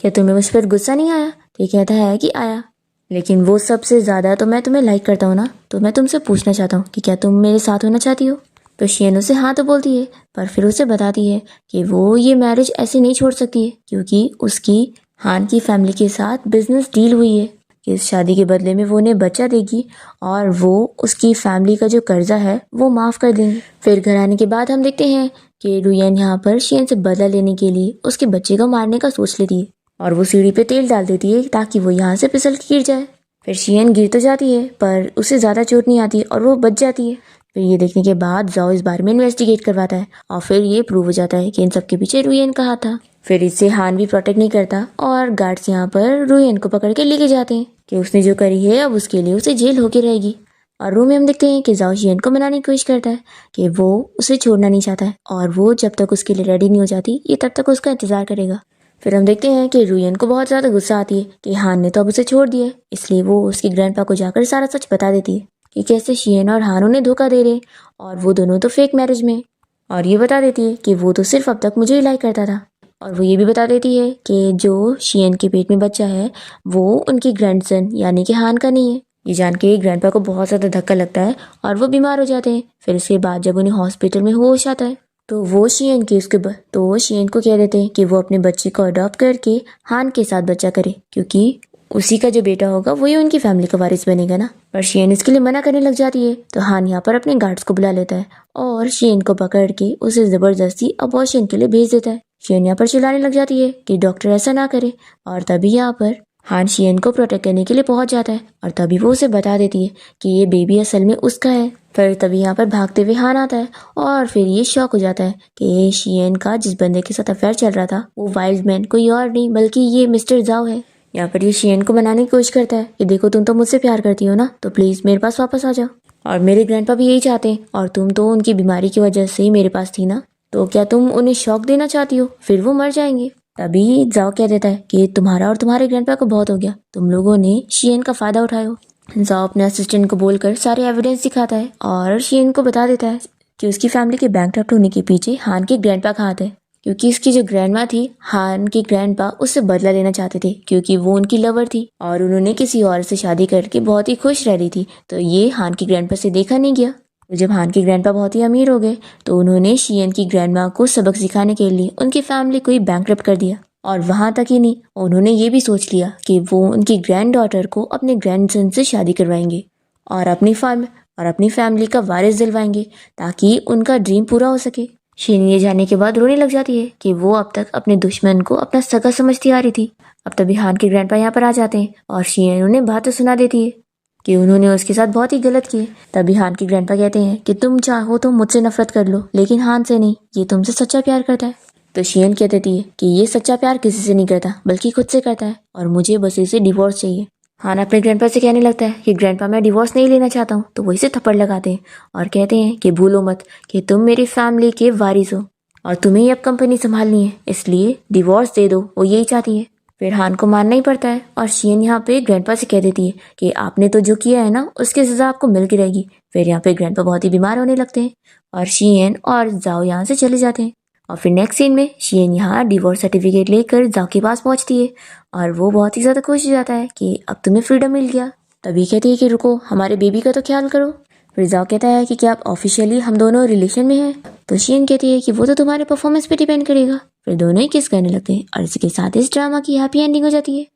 क्या तुम्हें मुझ पर गुस्सा नहीं आया? तो ये कहता है कि आया, लेकिन वो सबसे ज़्यादा तो मैं तुम्हें लाइक करता हूँ ना, तो मैं तुमसे पूछना चाहता हूँ कि क्या तुम मेरे साथ होना चाहती हो। तो शियन उसे हाँ तो बोलती है, पर फिर उसे बताती है कि वो ये मैरिज ऐसे नहीं छोड़ सकती है, क्योंकि उसकी हान की फैमिली के साथ बिजनेस डील हुई है कि इस शादी के बदले में वो उन्हें बच्चा देगी और वो उसकी फैमिली का जो कर्जा है वो माफ़ कर देंगे। फिर घर आने के बाद हम देखते हैं कि रुयन यहाँ पर शियन से बदला लेने के लिए उसके बच्चे को मारने का सोच लेती है और वो सीढ़ी पे तेल डाल देती है ताकि वो यहाँ से फिसल के गिर जाए। फिर शियन गिर तो जाती है पर उसे ज़्यादा चोट नहीं आती और वो बच जाती है। फिर ये देखने के बाद जाओ इस बारे में इन्वेस्टिगेट करवाता है और फिर ये प्रूव हो जाता है कि इन सब के पीछे रुयन का हाथ था। फिर इससे हान भी प्रोटेक्ट नहीं करता और गार्ड्स यहाँ पर रुयन को पकड़ के लेके जाते हैं कि उसने जो करी है अब उसके लिए उसे जेल होके रहेगी। और रूम में हम देखते हैं कि जाओ शियन को मनाने की कोशिश करता है कि वो उसे छोड़ना नहीं चाहता है और वो जब तक उसके लिए रेडी नहीं हो जाती ये तब तक उसका इंतजार करेगा। फिर हम देखते हैं कि रुयन को बहुत ज़्यादा गुस्सा आती है कि हान ने तो अब उसे छोड़ दिया है, इसलिए वो उसके ग्रैंडपा को जाकर सारा सच बता देती है कि कैसे शियन और हान उन्हें धोखा दे रहे और वो दोनों तो फेक मैरिज में, और ये बता देती है कि वो तो सिर्फ अब तक मुझे ही लाइक करता था। और वो ये भी बता देती है कि जो शियन के पेट में बच्चा है वो उनकी ग्रैंडसन यानी कि हान का नहीं है। ये जान के ग्रैंडपा को बहुत ज़्यादा धक्का लगता है और वो बीमार हो जाते हैं। फिर इसके बाद जब उन्हें हॉस्पिटल में होश आता है तो वो शियन को कह देते हैं कि वो अपने बच्चे को अडॉप्ट करके हान के साथ बच्चा करे, क्योंकि उसी का जो बेटा होगा वही उनकी फैमिली का वारिस बनेगा ना। पर शियन इसके लिए मना करने लग जाती है तो हान यहाँ पर अपने गार्ड्स को बुला लेता है और शियन को पकड़ के उसे जबरदस्ती अबॉर्शन के लिए भेज देता है। शियन यहाँ पर चिल्लाने लग जाती है कि डॉक्टर ऐसा ना करे और तभी यहाँ पर हान शियन को प्रोटेक्ट करने के लिए पहुंच जाता है और तभी वो उसे बता देती है कि ये बेबी असल में उसका है। फिर तभी यहाँ पर भागते हुए हान आता है और फिर ये शॉक हो जाता है कि शियन का जिस बंदे के साथ अफेयर चल रहा था वो वाइल्ड मैन कोई और नहीं बल्कि ये मिस्टर जाओ है। यहाँ पर ये शियन को मनाने की कोशिश करता है कि देखो तुम तो मुझसे प्यार करती हो ना, तो प्लीज़ मेरे पास वापस आ जाओ और मेरे ग्रैंडपा भी यही चाहते हैं और तुम तो उनकी बीमारी की वजह से ही मेरे पास थी ना, तो क्या तुम उन्हें शॉक देना चाहती हो, फिर वो मर जाएंगे। तभी जाओ कह देता है कि तुम्हारा और तुम्हारे ग्रैंडपा को बहुत हो गया, तुम लोगों ने शियन का फ़ायदा उठाया। जाओ अपने असिस्टेंट को बोलकर सारे एविडेंस दिखाता है और शियन को बता देता है कि उसकी फैमिली के बैंकरप्ट होने के पीछे हान के ग्रैंडपा का हाथ है, क्योंकि इसकी जो ग्रैंडमा थी हान के ग्रैंडपा उससे बदला लेना चाहते थे क्योंकि वो उनकी लवर थी और उन्होंने किसी और से शादी करके बहुत ही खुश रह रही थी, तो ये हान की ग्रैंडपा से देखा नहीं गया। तो जब हान के ग्रैंडपा बहुत ही अमीर हो गए तो उन्होंने शियन की ग्रैंडमा को सबक सिखाने के लिए उनकी फैमिली को ही बैंकरप्ट कर दिया। और वहाँ तक ही नहीं, उन्होंने ये भी सोच लिया कि वो उनकी ग्रैंड डॉटर को अपने ग्रैंडसन से शादी करवाएंगे और अपनी फार्म और अपनी फैमिली का वारिस दिलवाएंगे ताकि उनका ड्रीम पूरा हो सके। शियन ये जानने के बाद रोने लग जाती है कि वो अब तक अपने दुश्मन को अपना सगा समझती आ रही थी। अब तभी हान के ग्रैंडपा यहाँ पर आ जाते हैं और शियन उन्हें बातें सुना देती है कि उन्होंने उसके साथ बहुत ही गलत किए। तभी हान के ग्रैंडपा कहते हैं कि तुम चाहो तो मुझसे नफरत कर लो लेकिन हान से नहीं, ये तुमसे सच्चा प्यार करता है। तो शियन कह देती है कि ये सच्चा प्यार किसी से नहीं करता बल्कि खुद से करता है और मुझे बस इसे डिवोर्स चाहिए। हान अपने ग्रैंडपा से कहने लगता है कि ग्रैंडपा मैं डिवोर्स नहीं लेना चाहता हूँ, तो वो इसे थप्पड़ लगाते हैं और कहते हैं कि भूलो मत कि तुम मेरी फैमिली के वारिस हो और तुम्हें ही अब कंपनी संभालनी है, इसलिए डिवोर्स दे दो, वो यही चाहती है। फिर हान को मानना ही पड़ता है और शियन यहाँ पे ग्रैंडपा से कह देती है कि आपने तो जो किया है ना उसकी सजा आपको मिल के रहेगी। फिर यहाँ पे ग्रैंडपा बहुत ही बीमार होने लगते हैं और शियन और जाओ यहाँ से चले जाते हैं। और फिर नेक्स्ट सीन में शियन यहाँ डिवोर्स सर्टिफिकेट लेकर जाओ के पास पहुंचती है और वो बहुत ही ज़्यादा खुश हो जाता है कि अब तुम्हें फ्रीडम मिल गया। तभी कहती है कि रुको, हमारे बेबी का तो ख्याल करो। फिर जाओ कहता है कि क्या आप ऑफिशियली हम दोनों रिलेशन में हैं? तो शियन कहती है कि वो तो तुम्हारे परफॉर्मेंस पे डिपेंड करेगा। फिर दोनों ही किस करने लगते हैं और इसी के साथ इस ड्रामा की हैप्पी एंडिंग हो जाती है।